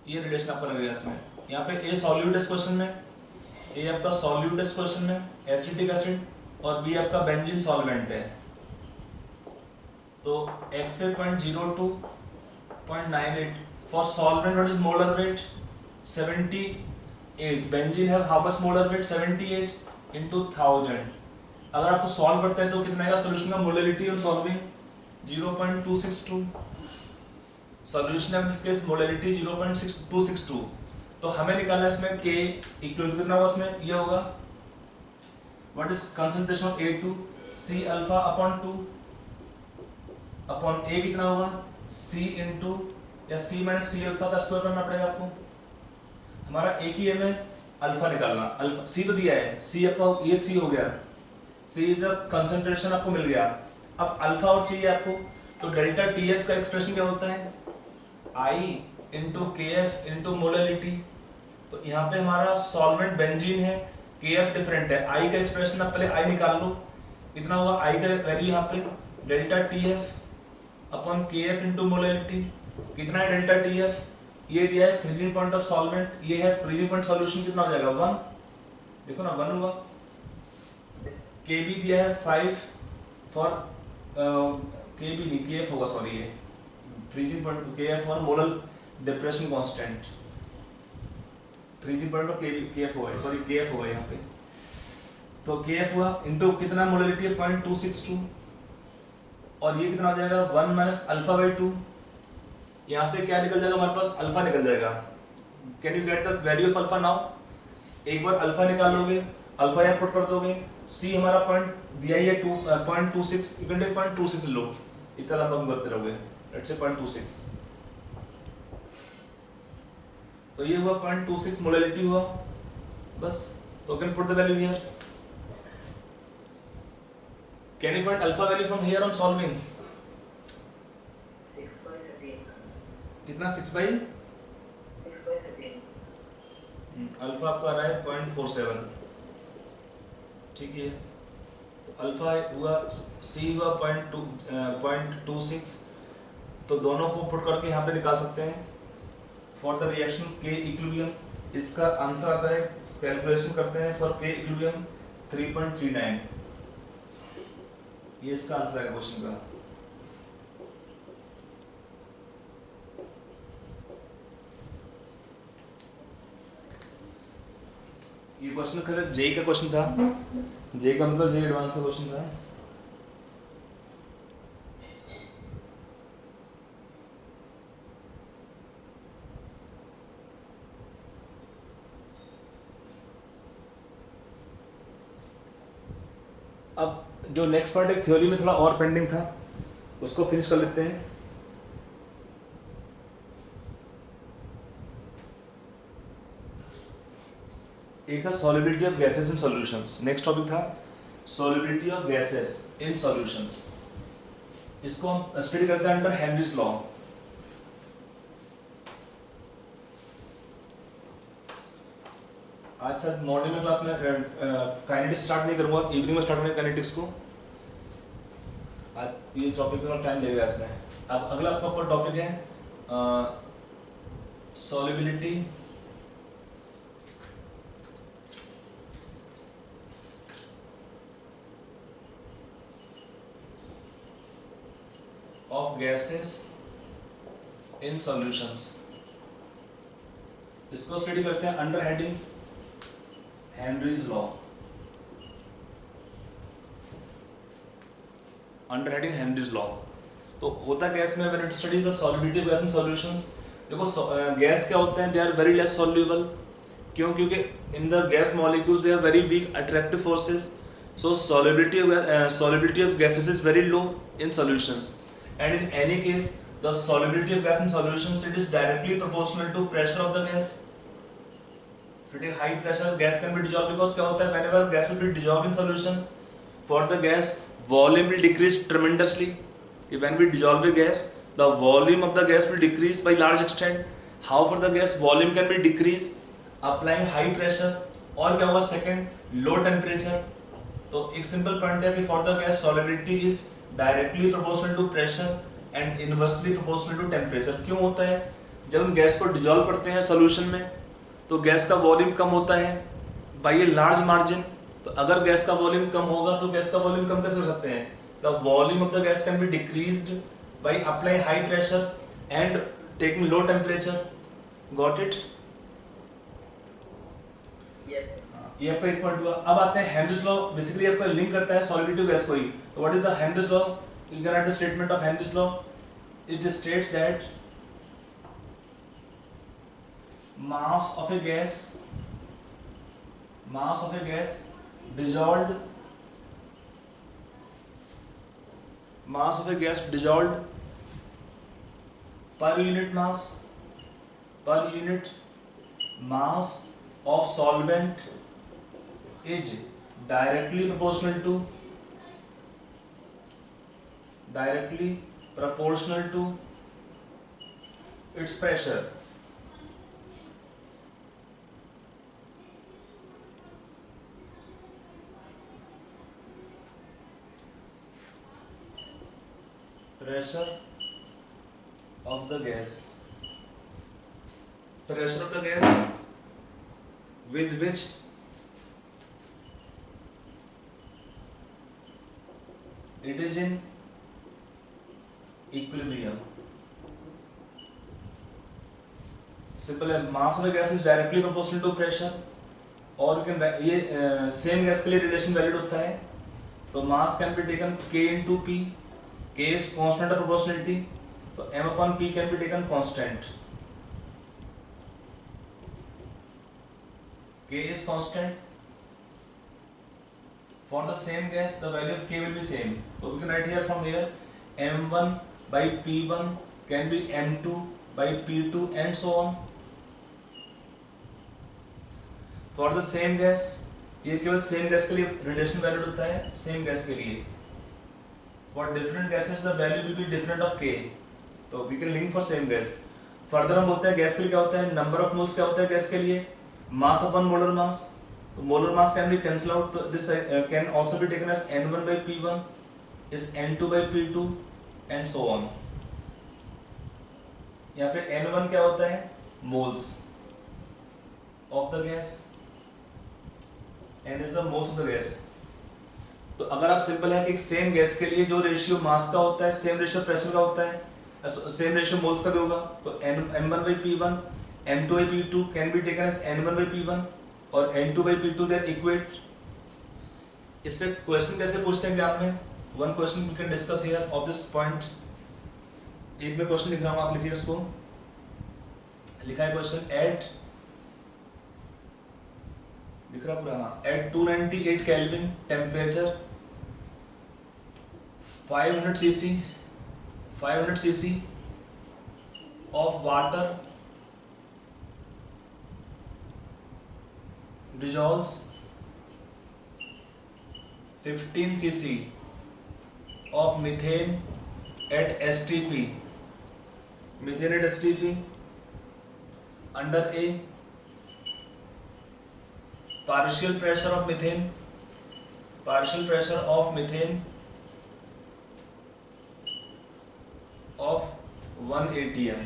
Speaker 1: ये रिलेशन आपका लगेगा इसमें। यहाँ पे ए सॉल्यूट इस क्वेश्चन में, ए आपका सॉल्यूट इस क्वेश्चन में एसिटिक एसिड, और बी आपका बेंजीन सॉल्वेंट है। तो x से 0.02 0.98 for solvent what is molar weight 78, benzene have how much molar weight 78 into 1000। अगर आपको सॉल्व करते हैं तो कितना आएगा सॉल्यूशन का मोलैलिटी ऑन सॉल्विंग 0.262, सॉल्यूशन है इन दिस केस मोलैलिटी 0.262। तो हमें निकालना है इसमें k इक्वल टू कितना होगा, इसमें ये होगा what is concentration of A2 C alpha upon 2 upon A कितना होगा C into या C माइनस सी अल्फा का स्क्वायर करना पड़ेगा आपको। हमारा एक ही है में अल्फा निकालना, अल्फा C तो दिया है, C आपका ये C हो गया, C इज द कंसंट्रेशन आपको मिल गया। अब अल्फा और चाहिए आपको, तो डेल्टा TF का एक्सप्रेशन क्या होता है, I into KF into molality. तो यहाँ पे हमारा सॉल्वेंट बेंजीन है, KF डिफरेंट है, I का एक्सप्रेशन आप पहले I निकाल लो, कितना हुआ I का वैल्यू यहाँ पे delta TF upon KF into molality. कितना है डेल्टा TF, ये दिया है फ्रीजिंग पॉइंट ऑफ सॉल्वेंट, ये है फ्रीजिंग पॉइंट सॉल्यूशन, कितना हो जाएगा 1, देखो ना 1 हुआ। KB दिया है 5 फॉर KB नहीं KF होगा, सॉरी ये फ्रीजिंग पॉइंट KF और molar depression constant, freezing point पर KF होगा, सॉरी KF होगा यहाँ पे। तो KF हुआ इनटू कितना मोलैलिटी है 0.262, और ये कितना हो जाएगा 1 माइनस अल्फा बाई 2। यहाँ से क्या निकल जाएगा हमारे पास, अल्फा निकल जाएगा। Can you get the value of alpha now, एक बार अल्फा निकाल लोगे, अल्फा यहाँ पुट कर दोगे, C हमारा पॉइंट दिया ही है 0.26, यू कैन टेक 0.26 लो, इतना लंबा हम करते रहोगे, लेट्स से 0.26। तो ये हुआ 0.26 मोलैलिटी हुआ बस। तो can put the value here, can you find alpha value from here on solving.
Speaker 2: 6/13.
Speaker 1: कितना 6/13,
Speaker 2: 6/13.
Speaker 1: अल्फा आपका आ रहा है 0.47, ठीक है। तो अल्फा हुआ C हुआ 0.26, तो दोनों को पुट करके यहाँ पे निकाल सकते हैं for the reaction K equilibrium. इसका आंसर आता है, कैलकुलेशन करते हैं फॉर K इक्विलिब्रियम 3.39, ये इसका आंसर है क्वेश्चन का। ये क्वेश्चन करेक्ट जेई का क्वेश्चन था, जेई का मतलब जेई एडवांस का क्वेश्चन था। अब जो नेक्स्ट पार्ट एक थ्योरी में थोड़ा और पेंडिंग था, उसको फिनिश कर लेते हैं। एक था solubility of gases in solutions, next topic था solubility of gases in solutions. इसको हम स्टडी करते हैं अंडर हेनरीज लॉ। आज सर मॉर्निंग में क्लास में काइनेटिक्स स्टार्ट नहीं करूंगा, इवनिंग में स्टार्ट करेंगे काइनेटिक्स को। आज ये टॉपिक में टाइम लगेगा इसमें। अब अगला आपका टॉपिक है solubility of gases in solutions। इसको स्टडी करते हैं under heading Henry's law. Under heading Henry's law तो होता क्या इसमें, when it study the solubility of gas in solutions. देखो गैस क्या होते हैं, they are very less soluble. क्यों, क्योंकि in the gas molecules they are very weak attractive forces, so solubility of gases is very low in solutions, and in any case the solubility of gas in solutions, it is directly proportional to pressure of the gas। if it is high pressure gas can be dissolved, because क्या होता है, whenever gas will be dissolved in solution, for the gas volume will decrease tremendously। when we dissolve a gas, the volume of the gas will decrease by large extent। how for the gas volume can be decreased, applying high pressure, और क्या होगा second low temperature. तो एक simple point है कि for the gas solubility is directly proportional to pressure and inversely proportional to temperature. क्यों होता है, जब हम गैस को डिजोल्व करते हैं सोल्यूशन में तो गैस का वॉल्यूम कम होता है बाय ए लार्ज मार्जिन। तो अगर गैस का वॉल्यूम कम होगा तो गैस का वॉल्यूम कम कैसे कर सकते हैं, the volume of the gas can be decreased bye apply high pressure and taking low temperature. Got it?
Speaker 2: Yes.
Speaker 1: ये आपका एक पॉइंट हुआ। अब आते हैं हेनरीज लॉ, बेसिकली आपका लिंक करता है सॉलिबिलिटी ऑफ गैस को ही। तो what is the Henry's law? You can write the statement of Henry's law. It states that mass of a gas dissolved per unit mass of solvent is directly proportional to its pressure. Pressure of the gas with which it is in equilibrium. Simple है, mass of gas is directly proportional to pressure, और ये same gas के लिए relation valid होता है। तो मास can be taken K into P, K is constant of proportionality, तो M upon P can be taken constant. K is constant. For the same gas, the value of K will be same. So we can write here from here M1 by P1 can be M2 by P2 and so on. For the same gas, ये केवल same gas के लिए relation valid होता है, same gas के लिए। For different gases the value will be different of K. तो we can link for same gas. Further हम बोलते हैं गैस के लिए क्या होता है, नंबर ऑफ मोल्स क्या होता है गैस के लिए, मास अपॉन मोलर मास। तो molar mass can be cancel out, तो this can also be taken as N1 by P1 is N2 by P2 and so on. यहाँ पे N1 क्या होता है, moles of the gas, N is the moles of the gas. तो अगर आप simple है कि सेम गैस के लिए जो रेशियो मास का होता है सेम रेशियो प्रेशर का होता है, सेम रेशियो मोल्स का भी होगा। तो M1 by P1 M2 by P2 can be taken as N1 by P1 और N2 by P2 they are equate. इस पे क्वेश्चन कैसे पूछते हैं एग्जाम में, one question we can discuss here of this point. एक में क्वेश्चन लिख रहा हूं, आप लिखिए इसको। लिखा है क्वेश्चन एट, दिख रहा पूरा, at 298 kelvin temperature 500 cc of water dissolves 15 cc of methane at STP, methane at STP under a partial pressure of methane of 1 atm.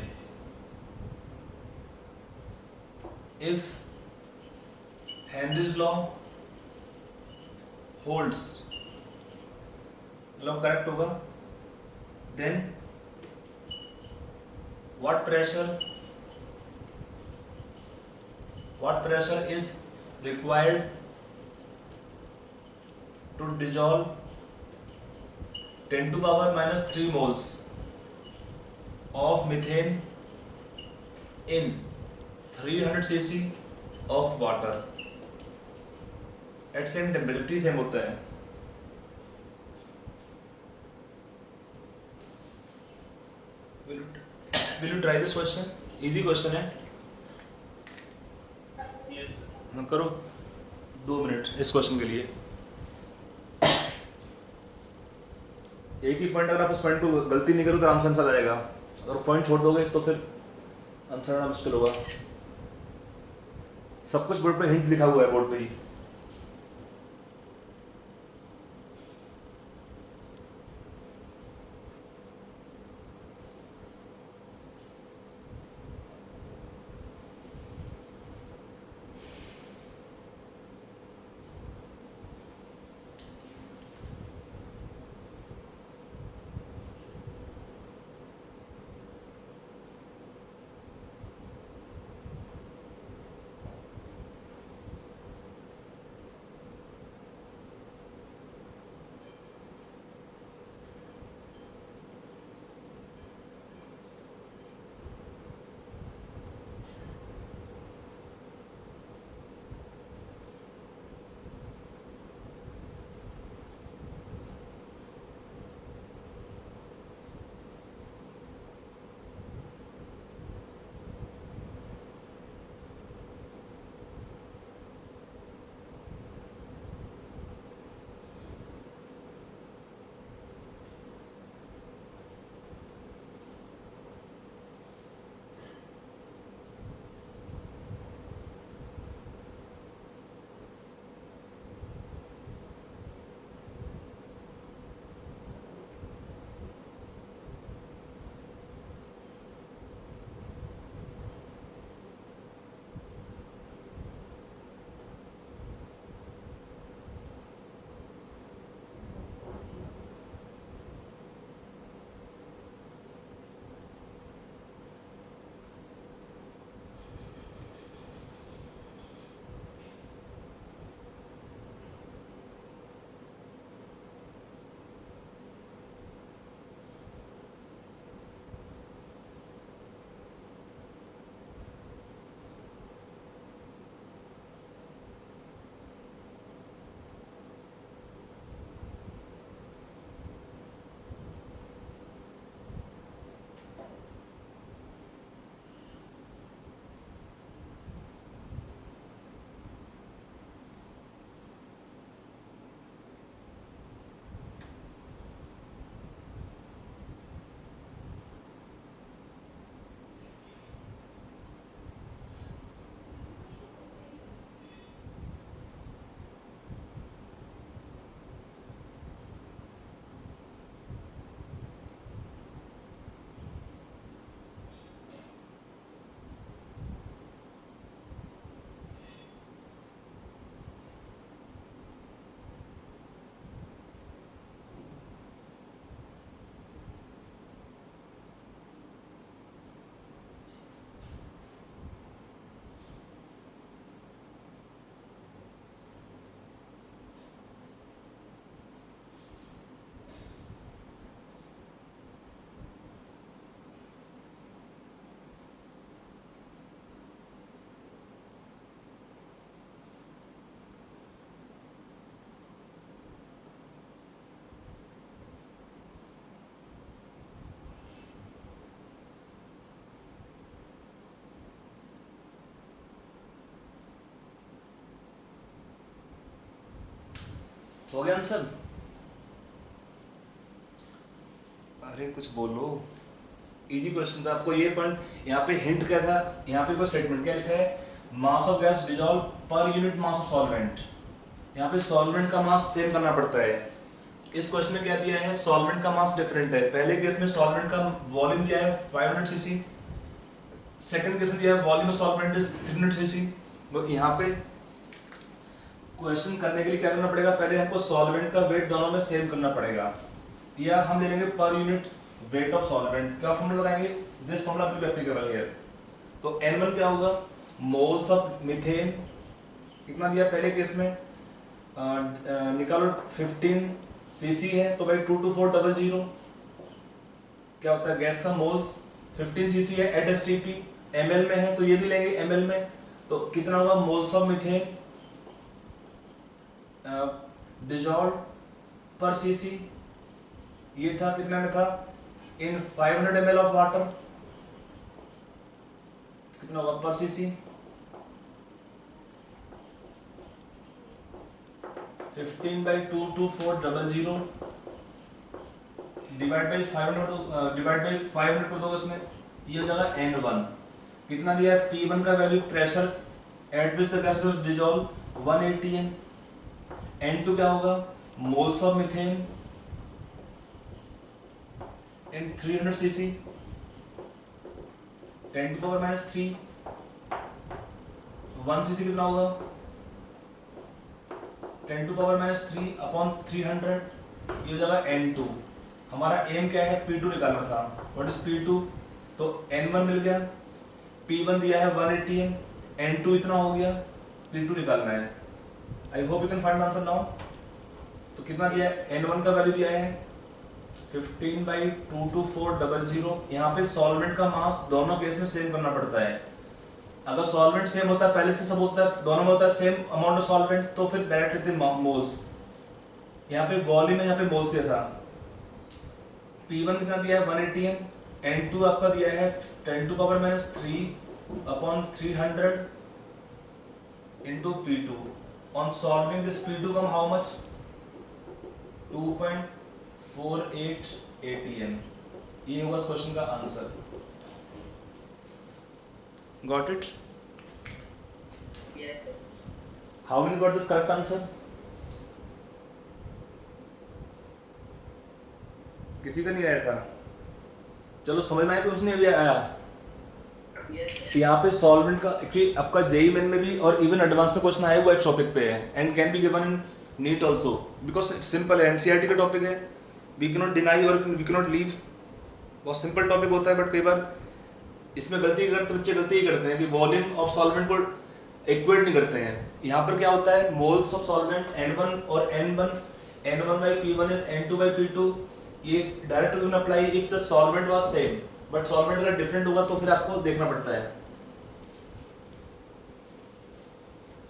Speaker 1: If Henry's law holds, law correct होगा, then what pressure is required to dissolve 10 to power minus 3 moles of methane in 300 cc of water at same temperature, T same होता है। Will you try this question? Easy question है।
Speaker 3: Yes sir.
Speaker 1: हम करो 2 minute इस question के लिए। एक ही point, अगर आप उस पॉइंट को गलती नहीं करो तो आराम से आंसर आएगा, और पॉइंट छोड़ दोगे तो फिर आंसर आना मुश्किल होगा। सब कुछ बोर्ड पे हिंट लिखा हुआ है, बोर्ड पे ही। हो गया आंसर? अरे कुछ बोलो, इजी क्वेश्चन था। आपको ये पॉइंट यहाँ पे हिंट क्या था, यहाँ पे कोई स्टेटमेंट क्या लिखा है, mass of gas dissolve per unit mass of solvent. यहाँ पे सॉल्वेंट का मास सेम करना पड़ता है। इस क्वेश्चन में क्या दिया है, सॉल्वेंट का मास डिफरेंट है। पहले केस में सॉल्वेंट का वॉल्यूम दिया है 500 सीसी, सेकंड केस में दिया है volume of solvent is 300 CC. तो यहाँ पे क्वेश्चन करने के लिए क्या करना पड़ेगा, पहले हमको सॉल्वेंट का वेट दोनों में सेम करना पड़ेगा, या हम ले लेंगे per unit weight of solvent. क्या फॉर्मूला लगाएंगे, this formula will be applicable here. तो N1 क्या होगा, मोल्स ऑफ मीथेन, कितना दिया पहले केस में, निकालो 15 सीसी है, तो भाई 22400 क्या होता है, गैस का मोल्स 15 सीसी है एट एसटीपी, ml में है तो ये भी लेंगे ml में, तो कितना होगा मोल्स ऑफ मीथेन डिजॉल्व पर सीसी, ये था कितना में था, इन 500 ml ऑफ वाटर, कितना होगा पर सीसी, 15/22400 डिवाइड बाई 500 कर दो इसमें, ये हो जाएगा N1। कितना दिया है, P1 का value pressure at which the gas will dissolve 1 atm। N2 क्या होगा, moles of methane in 300 CC 10⁻³ 1 CC कितना होगा, 10⁻³ अपॉन 300, ये हो जाएगा N2। हमारा एम क्या है, P2 निकालना था। व्हाट इज P2, तो N1 मिल गया, P1 दिया है 1 atm, N2 इतना हो गया, P2 निकालना है। I hope you can find answer now. तो कितना दिया है, N1 का वैल्यू दिया है 15/22400। यहाँ पे सॉल्वेंट का मास दोनों केस में सेम करना पड़ता है। अगर सॉल्वेंट सेम होता है, पहले से सब होता है, दोनों में होता है सेम अमाउंट ऑफ सॉल्वेंट, तो फिर डायरेक्ट लेते हैं मोल्स। यहाँ पे वॉल्यूम है, यहाँ पे मोल्स दिया था। P1 कितना दिया है 1 atm, N2 आपका दिया है 10⁻³ upon 300 into P2। On solving this P2 come how much, 2.48 atm। ये होगा इस क्वेश्चन का answer. Got it?
Speaker 2: Yes, sir.
Speaker 1: How many got this correct answer? किसी का नहीं आया था, चलो समझ में आया कि उसने अभी आया।
Speaker 2: Yes, sir.
Speaker 1: यहाँ पे सॉल्वेंट का एक्चुअली आपका जेई मेन में भी और इवन एडवांस में क्वेश्चन आया हुआ एक टॉपिक पे है, and can be given in NEET also, because simple है, एनसीईआरटी का टॉपिक है, वी कैन नॉट डिनाई और वी कैन नॉट लीव। बहुत सिंपल टॉपिक होता है, बट कई बार इसमें गलती करते बच्चे गलती ही करते हैं कि वॉल्यूम ऑफ सॉल्वेंट को इक्वेट नहीं करते हैं। यहाँ पर क्या होता है, मोल्स ऑफ सॉल्वेंट N1 और N1, N1/P1 is N2/P2, ये डायरेक्ट यून apply if the solvent was same, but solvent अगर डिफरेंट होगा तो फिर आपको देखना पड़ता है।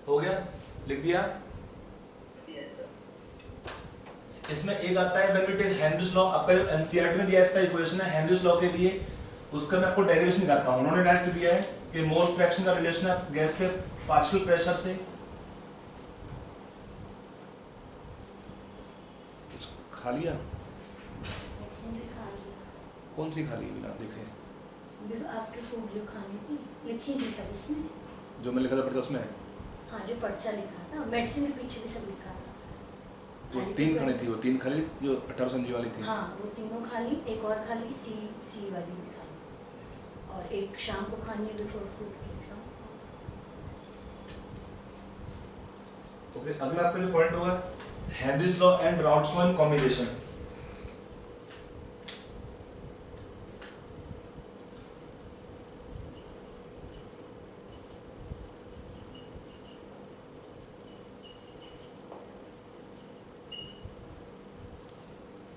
Speaker 1: हो गया, लिख दिया।
Speaker 2: Yes, sir.
Speaker 1: इसमें एक आता है when we take Henry's law, आपका जो एनसीईआरटी में दिया इसका इक्वेशन है हेनरीज लॉ के लिए, उसका मैं आपको डेरिवेशन दिखाता हूं। उन्होंने डायरेक्ट दिया है कि मोल फ्रैक्शन का रिलेशन है गैस के पार्शियल प्रेशर से। कुछ खा लिया,
Speaker 4: वैक्सीन भी खा लिया।
Speaker 1: कौन सी खा ली बिना देखे,
Speaker 4: आफ्टर फूड जो खानी थी लिखी थी सब उसमें।
Speaker 1: जो मैंने लिखा था पर्चा उसमें,
Speaker 4: हाँ जो पर्चा लिखा था, मेडिसिन के पीछे भी सब लिखा था।
Speaker 1: वो 3 खानी थी, वो 3 खा ली जो 1800 mg वाली थी।
Speaker 4: हाँ वो तीनों खा ली, एक और खा ली, सी वाली भी खा ली, और एक शाम को खानी है बिफोर फूड के शाम।
Speaker 1: ओके, अगला आपका जो पॉइंट होगा Henry's law and routes law in combination.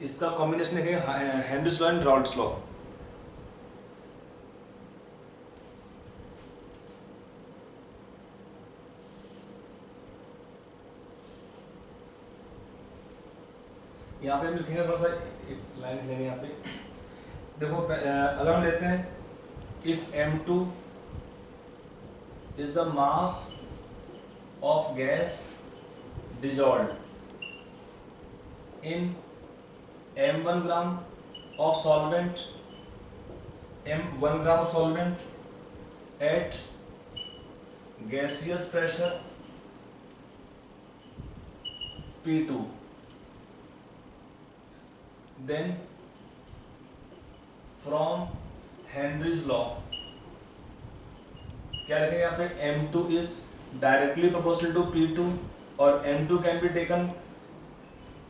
Speaker 1: इसका कॉम्बिनेशन है Henry's law and routes law. यहाँ पे हम लिखेंगे, थोड़ा सा एक लाइन लिखेंगे यहाँ पे। देखो अगर हम लेते हैं if M2 is the mass of gas dissolved in m1 gram of solvent, m1 gram of solvent at gaseous pressure P2, then from Henry's law क्या लिखेंगे यहाँ पे m2 is directly proportional to P2 और m2 can be taken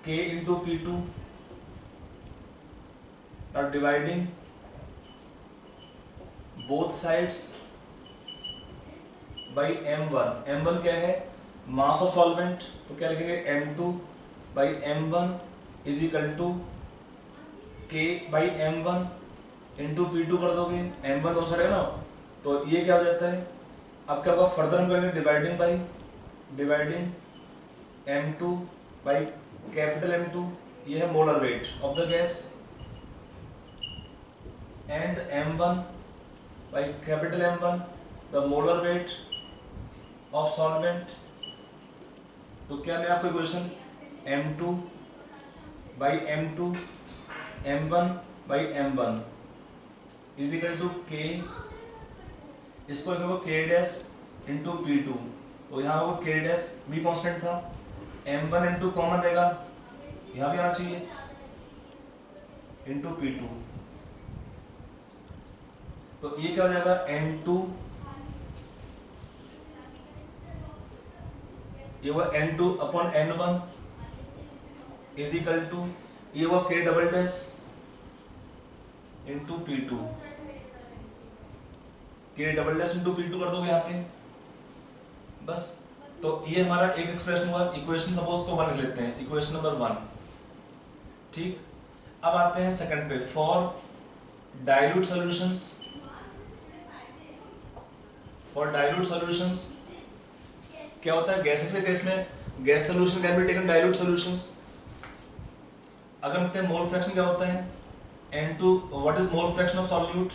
Speaker 1: K into P2. Now dividing both sides by m1. m1 क्या है? Mass of solvent, तो क्या लिखेंगे m2 by m1 is equal to K by m1 into P2 कर दोगे, m1 दो side है ना, तो ये क्या हो जाता है? अब क्या होगा? फर्दर हम करेंगे dividing m2 by capital M2, ये है molar weight of the gas, and m1 by capital M1 the molar weight of solvent. तो क्या मिला आपको equation? m2 by m2 m1 by m1 is equal to k, इसको लिखो k dash into P2, तो यहाँ होगा k डैश भी कांस्टेंट था, m1 इंटू कॉमन रहेगा, यहाँ भी आना चाहिए, इंटू P2, तो ये क्या हो जाएगा? m2 ये हुआ n2 upon n1 is equal to ये हुआ k double dash into P2, k double dash into P2 कर दोगे यहाँ पे बस. तो ये हमारा एक एक्सप्रेशन हुआ. इक्वेशन सपोज को 1 लिख लेते हैं, इक्वेशन नंबर 1. ठीक, अब आते हैं सेकंड पे. फॉर डाइल्यूट सॉल्यूशंस क्या होता है? गैसेस के केस में gas solution can be taken dilute solutions. अगर देखते हैं मोल फ्रैक्शन क्या होता है? N2, what is mole fraction of solute?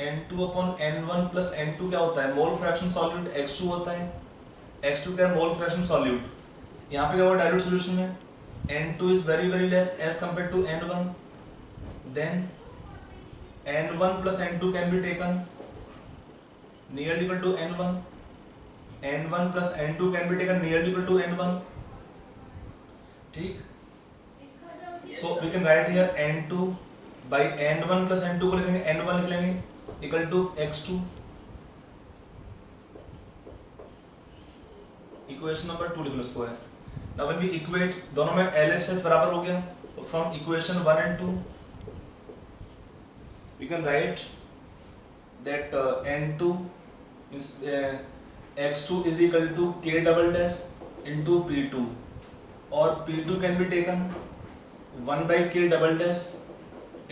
Speaker 1: N2 upon N1 plus N2 क्या होता है? मोल फ्रैक्शन सॉल्यूट X2 होता है. X2 क्या है? Mole fraction solute. यहाँ पे क्या होगा डाइल्यूट सॉल्यूशन में? N2 is very very less as compare to N1, then N1 plus N2 can be taken nearly equal to N1, N1 plus N2 can be taken nearly equal to N1. ठीक, so we can write here N2 by N1 plus N2 को लिखेंगे, N1 लिख लेंगे equal to X2. Equation number 2 लिख लो इसको है. Now when we equate, दोनों में LHS बराबर हो गया, तो from equation 1 and 2 we can write that N2 is X2 is equal to K double dash into P2, और P2 can be taken 1 by K double dash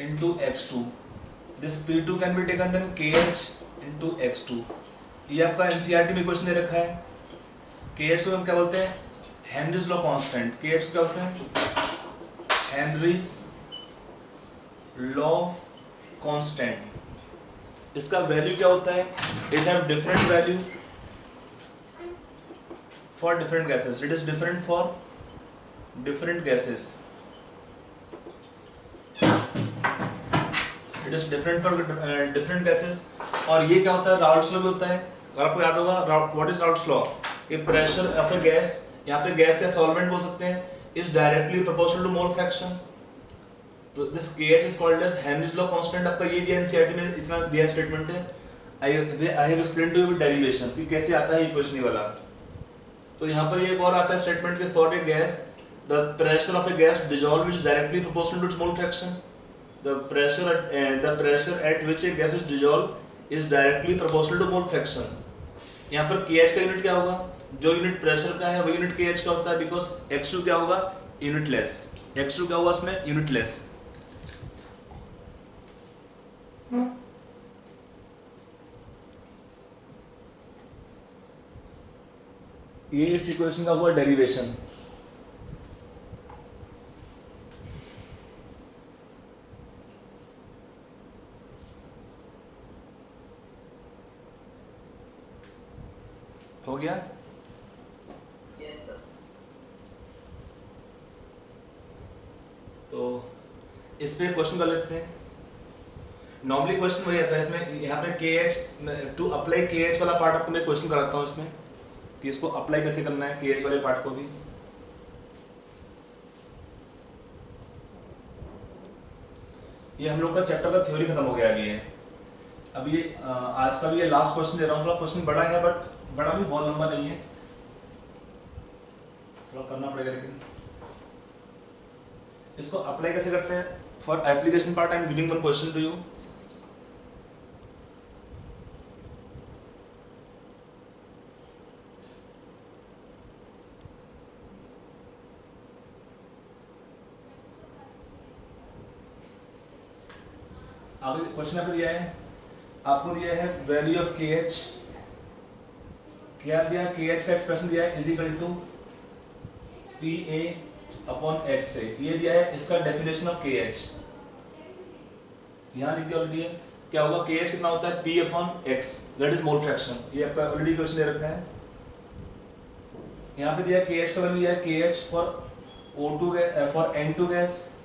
Speaker 1: into X2. This P2 can be taken then KH into X2. ये आपका NCERT में question दे रखा है. KH को हम क्या बोलते हैं? Henrys law constant. KH को क्या बोलते हैं? Henrys law constant. इसका वैल्यू क्या होता है? It have different value for different gases. It is different for different gases. It is different for different gases. और ये क्या होता है? राउल्ट्स लॉ भी होता है. अगर आपको याद होगा व्हाट इज राउल्ट्स लॉ, कि प्रेशर ऑफ ए गैस, यहाँ पे गैस या सॉल्वेंट बोल सकते हैं, is directly proportional to mole fraction. तो this KH is called as Henry's law constant. आपका ये दिया NCERT में, इतना दिया स्टेटमेंट है. I have explained to you with derivation कि कैसे आता है इक्वेशन वाला. तो यहाँ पर ये एक और आता है स्टेटमेंट के for a gas the pressure of a gas dissolve is directly proportional to its mole fraction. The pressure at which a gas is dissolved is directly proportional to mole fraction. यहाँ पर KH का unit क्या होगा? जो unit pressure का है वो unit KH का होता है, बिकॉज X2 क्या होगा? Unit less. X2 क्या होगा इसमें? Unit less. ये इस इक्वेशन का हुआ डेरिवेशन. हो गया?
Speaker 2: Yes, sir.
Speaker 1: इस पे क्वेश्चन कर लेते हैं। नॉर्मली क्वेश्चन वही आता है इसमें, यहाँ पे के एच टू अप्लाई के एच वाला पार्ट आपको मैं क्वेश्चन कराता हूँ इसमें कि इसको अप्लाई कैसे करना है के एच वाले पार्ट को भी। ये हम लोग का चैप्टर का थ्योरी खत्म हो गया अभी है। अब ये आज का भी ये लास्ट क्वेश्चन दे रहा हूँ। थोड़ा क्वेश्चन बड़ा है बट बड़ा भी बहुत लंबा नहीं है, थोड़ा करना पड़ेगा। लेकिन इसको अप्लाई कैसे करते हैं? For application part I am giving one question to you. आगे क्वेश्चन आपको दिया है, आपको दिया है वैल्यू ऑफ के एच। क्या दिया? के एच का एक्सप्रेशन दिया है is equal to P A upon X A, ये दिया है। इसका डेफिनेशन ऑफ के एच यहाँ लिख दिया ऑलरेडी है। क्या होगा? के एच कितना होता है? P upon x, that is mole fraction. ये आपका ऑलरेडी क्वेश्चन दे रखा है। यहाँ पे दिया के एच का वैल्यू दिया है के H for O2 gas, for N2 gas,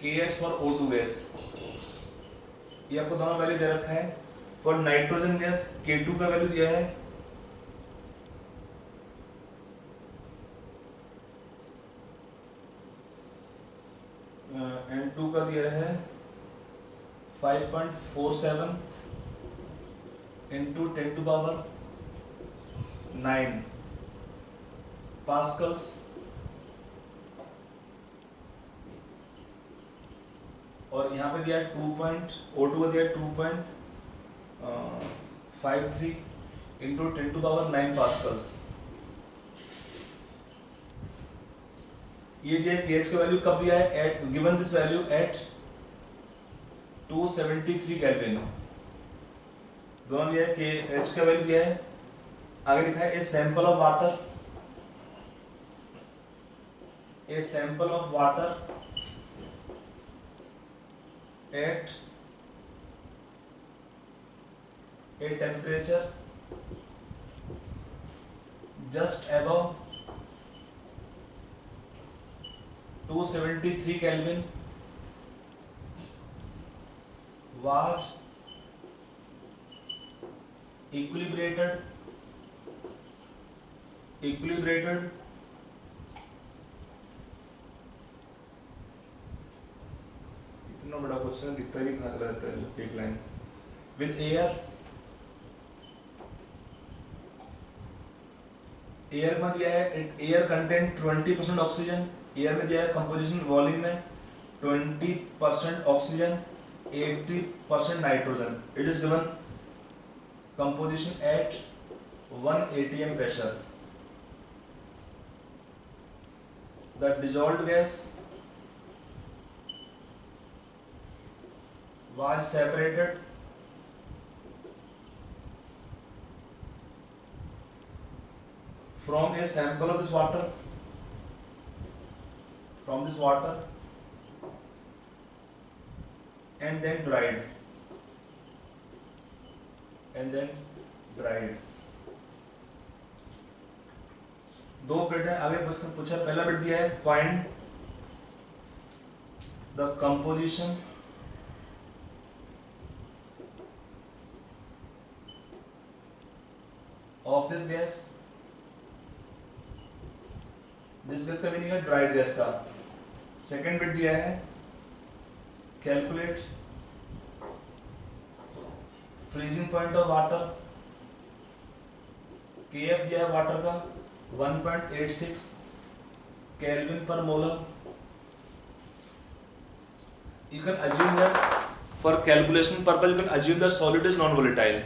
Speaker 1: के एच फॉर O2 गैस। ये आपको दोनों वैल्यू दे रखा है। फॉर नाइट्रोजन गैस K2 का वैल्यू दिया है N2 का दिया है 5.47 into 10 to power 9 पास्कल्स। और यहाँ पे दिया है O2 का दिया है 2.53 into 10 to power 9 पास्कल्स। ये दिया है KH का वैल्यू कब दिया है? At given this value at 273 kelvin. दोनों दिया है। KH का वैल्यू दिया है, आगे लिखा है a sample of water, a sample of water at a temperature just above 273 Kelvin was equilibrated इतना बड़ा क्वेश्चन दिखता भी कहाँ चला जाता है एक लाइन। विद एयर, एयर में दिया है एयर कंटेंट 20% ऑक्सीजन। एयर में दिया है कंपोजिशन वॉल्यूम में 20% oxygen 80% nitrogen. It is given composition at 1 atm pressure. The dissolved gas was separated from a sample of this water, and then dried. दो bit है, आगे पूछा। पहला बिट दिया है find the composition of this gas. This gas का meaning है dried gas का। सेकेंड बिट दिया है calculate freezing point of water. KF दिया है वाटर का 1.86 kelvin per molar. You can assume that for calculation purpose you can assume that solid is non-volatile.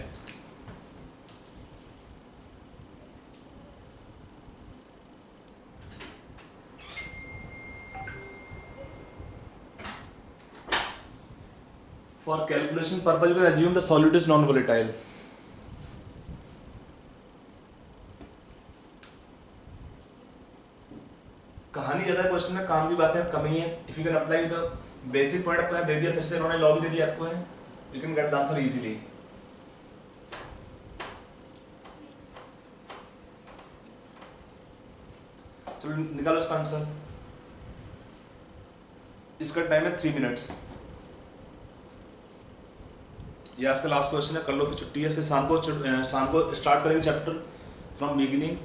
Speaker 1: For calculation purpose you can assume the solid is non-volatile. कहानी ज्यादा question में, काम की बातें कम ही है। If you can apply the basic point आपको दे दिया, फिर से उन्होंने लॉ भी दे दिया आपको है, you can get the answer easily. चलो निकालो इसका आंसर। इसका टाइम है 3 मिनट्स। ये आज का लास्ट क्वेश्चन है, कर लो फिर छुट्टी है। फिर शाम को स्टार्ट करेंगे chapter from beginning,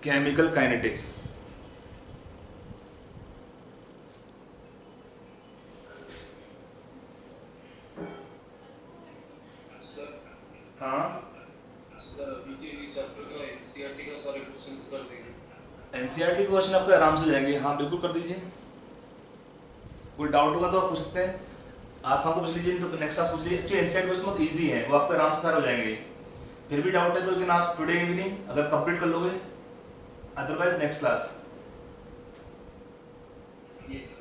Speaker 1: chemical kinetics.
Speaker 3: Sir
Speaker 1: हाँ
Speaker 3: सर अभी के चैप्टर का एनसीईआरटी का सारे क्वेश्चंस कर देंगे।
Speaker 1: एनसीईआरटी के क्वेश्चन आपके आराम से जाएंगे। हाँ बिल्कुल कर दीजिए, कोई डाउट होगा तो आप पूछ सकते हैं। आज शाम को पूछ लीजिए, नहीं तो नेक्स्ट क्लास पूछ लीजिए। एक्चुअली एनसीईआरटी क्वेश्चन बहुत इजी है, वो आपके आराम से सारे हो जाएंगे। फिर भी डाउट है तो you can ask today evening, अगर कंप्लीट कर लोगे, अदरवाइज नेक्स्ट क्लास।
Speaker 3: ये सर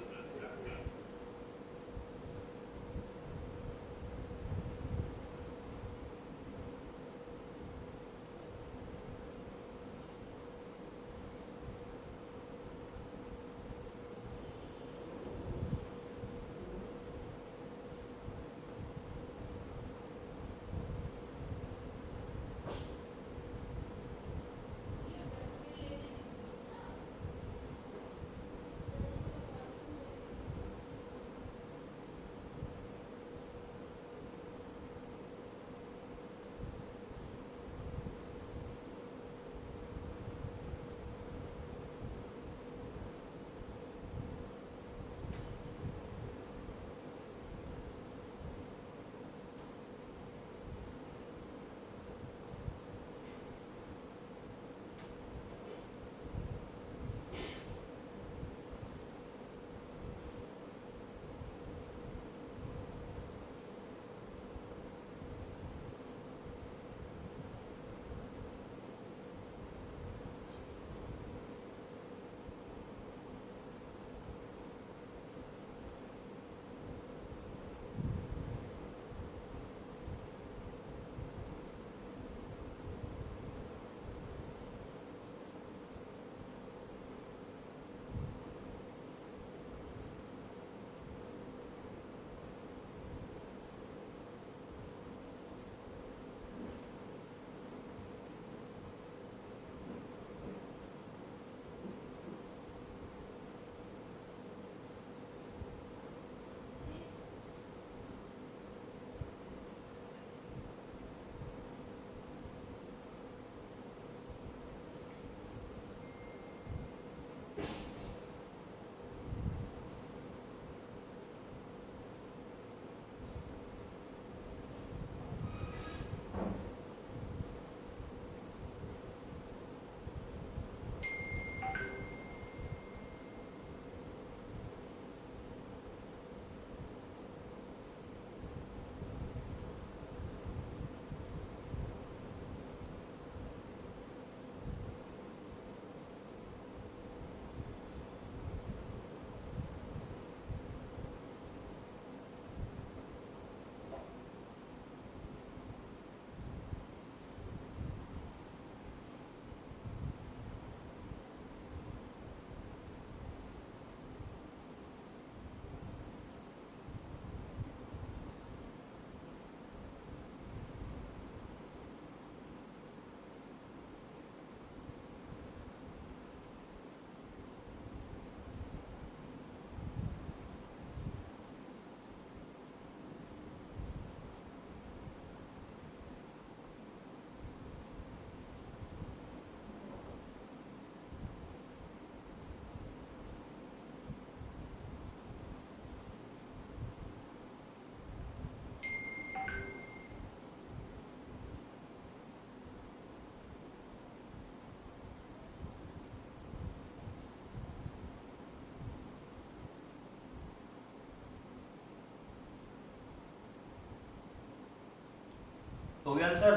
Speaker 1: हो गया आंसर?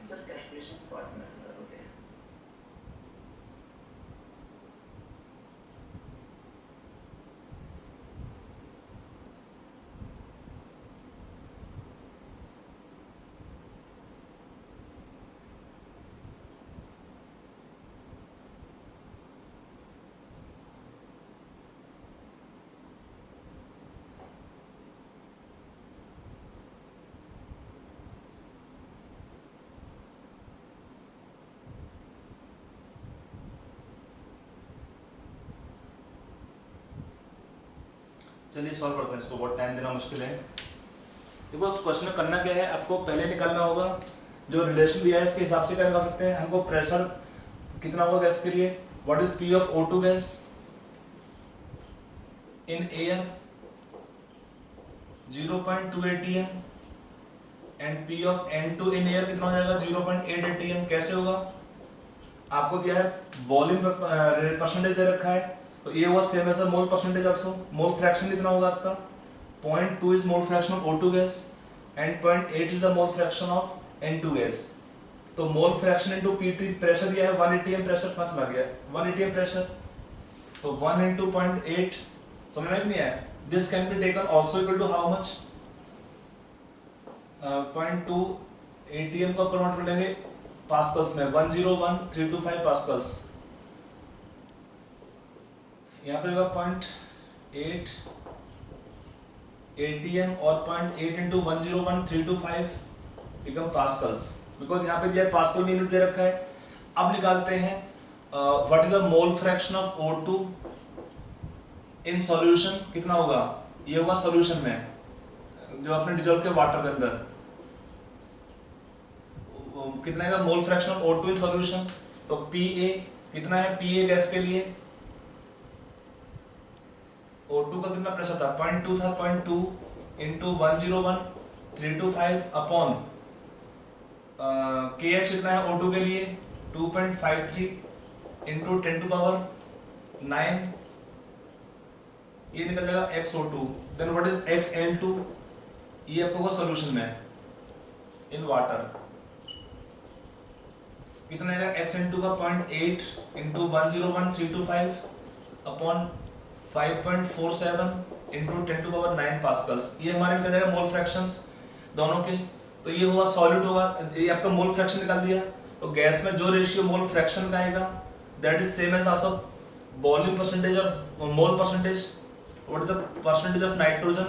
Speaker 2: सर कैलकुलेशन पार्ट में करोगे?
Speaker 1: चलिए सॉल्व करते हैं इसको, बहुत टाइम देना मुश्किल है। देखो उस क्वेश्चन में करना क्या है, आपको पहले निकालना होगा जो रिलेशन दिया है इसके हिसाब से क्या निकाल सकते हैं। हमको प्रेशर कितना होगा गैस के लिए, what is P of O2 gas in air 0.2 atm and P of N2 in air कितना हो जाएगा 0.8 atm। कैसे होगा, आपको दिया है वॉल्यूम परसेंटेज दे रखा है, तो ये हुआ सेम एज मोल परसेंटेज ऑल्सो। मोल फ्रैक्शन कितना होगा इसका, 0.2 is mole fraction of O2 gas and 0.8 is the mole fraction of N2 gas. तो mole fraction into P2 pressure दिया है 1 atm, प्रेशर कहाँ चला गया 1 atm प्रेशर, तो 1 into 0.8 समझ में नहीं आया। This can be taken also equal to how much 0.2 atm को कन्वर्ट कर लेंगे पास्कल्स में 101325 पास्कल्स, यहाँ पे होगा 0.8 atm और 0.8 into 101325 बिकम पास्कल्स, बिकॉज यहाँ पे दिया पास्कल में यूनिट दे रखा है। अब निकालते हैं what is the mole fraction of O2 in solution, कितना होगा, ये होगा सॉल्यूशन में जो अपने डिजॉल्व के वाटर के अंदर कितना है mole fraction of O2 in solution, तो Pa कितना है, Pa गैस के लिए O2 का कितना प्रेशर था 0.2 था, 0.2 इंटू 101325 अपॉन KH कितना है O2 के लिए 2.53 इंटू 10 to power 9, ये निकल जाएगा XO2। Then what is XN2, ये आपको सॉल्यूशन में इन वाटर कितना है XN2 का 0.8 into 101325 upon 5.47 into 10 to power 9 pascals, ये हमारे निकल जाएगा मोल फ्रैक्शंस दोनों के। तो ये होगा सॉल्यूट होगा, ये आपका मोल फ्रैक्शन निकाल दिया। तो गैस में जो रेशियो मोल फ्रैक्शन का आएगा that is same as also volume percentage of mole percentage, what is the percentage of nitrogen,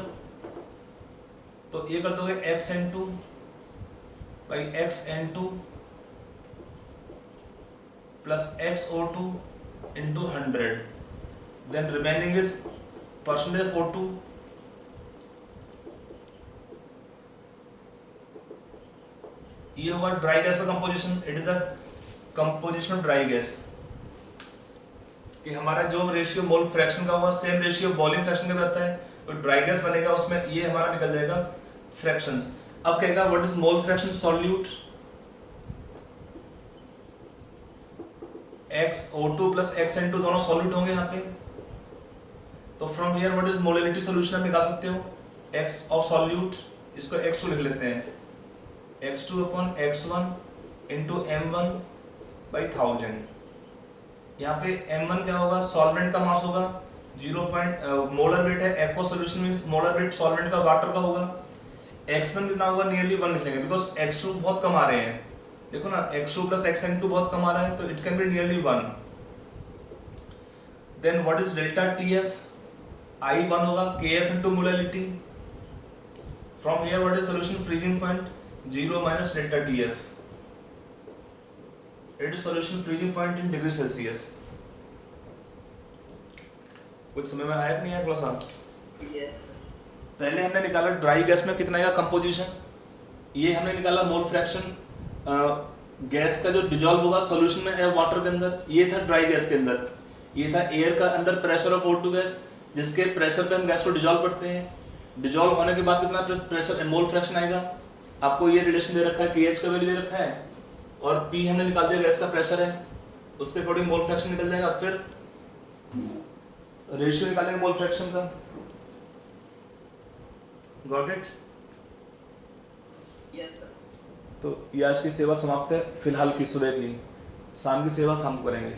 Speaker 1: तो ये कर दोगे XN2 by XN2 plus XO2 into 100, then remaining is percentage of O2, ये होगा ड्राई गैस का composition, it is the composition of dry gas, कि हमारा जो रेशियो मोल फ्रैक्शन का होगा सेम रेशियो वॉल्यूम फ्रैक्शन का रहता है, तो ड्राई गैस बनेगा उसमें, ये हमारा निकल जाएगा फ्रैक्शंस। अब कहेगा what is mole fraction solute, XO2 plus XN2 दोनों सॉल्यूट होंगे यहाँ पे, तो from here what is molality solution आप निकाल सकते हो, X ऑफ सॉल्यूट, इसको X2 लिख लेते हैं, X2 upon X1 into M1 by 1000। यहाँ पे M1 क्या होगा, सॉल्वेंट का मास होगा 0. मोलर वेट है, aqua solution means molar weight solvent का वाटर का होगा। X1 कितना होगा, नियरली 1 लिख लेंगे बिकॉज X2 बहुत कम आ रहे हैं, देखो ना X2 प्लस XN2 बहुत कम आ रहा है, तो it can be nearly 1। Then what is delta TF, I1 होगा KF into molality, from here what is solution freezing point 0 minus delta TF, it is solution freezing point in degree Celsius. कुछ समझ में आया कि नहीं आया थोड़ा सा?
Speaker 2: Yes.
Speaker 1: पहले हमने निकाला ड्राई गैस में कितना आएगा कंपोजिशन, ये हमने निकाला मोल फ्रैक्शन गैस का जो डिजॉल्व होगा सॉल्यूशन में एयर वाटर के अंदर, ये था ड्राई गैस के अंदर, ये था एयर का अंदर प्रेशर ऑफ O2 गैस, जिसके प्रेशर पे हम गैस को डिजॉल्व करते हैं। डिजॉल्व होने के बाद कितना प्रेशर मोल फ्रैक्शन आएगा, आपको ये रिलेशन दे रखा है, KH का वैल्यू दे रखा है और P हमने निकाल दिया गैस का प्रेशर है, उसके अकॉर्डिंग मोल फ्रैक्शन निकल जाएगा, फिर रेशियो निकालेंगे मोल फ्रैक्शन का। Got it?
Speaker 2: Yes, sir.
Speaker 1: तो ये आज की सेवा समाप्त है फिलहाल की, सुबह की, शाम की सेवा शाम को करेंगे।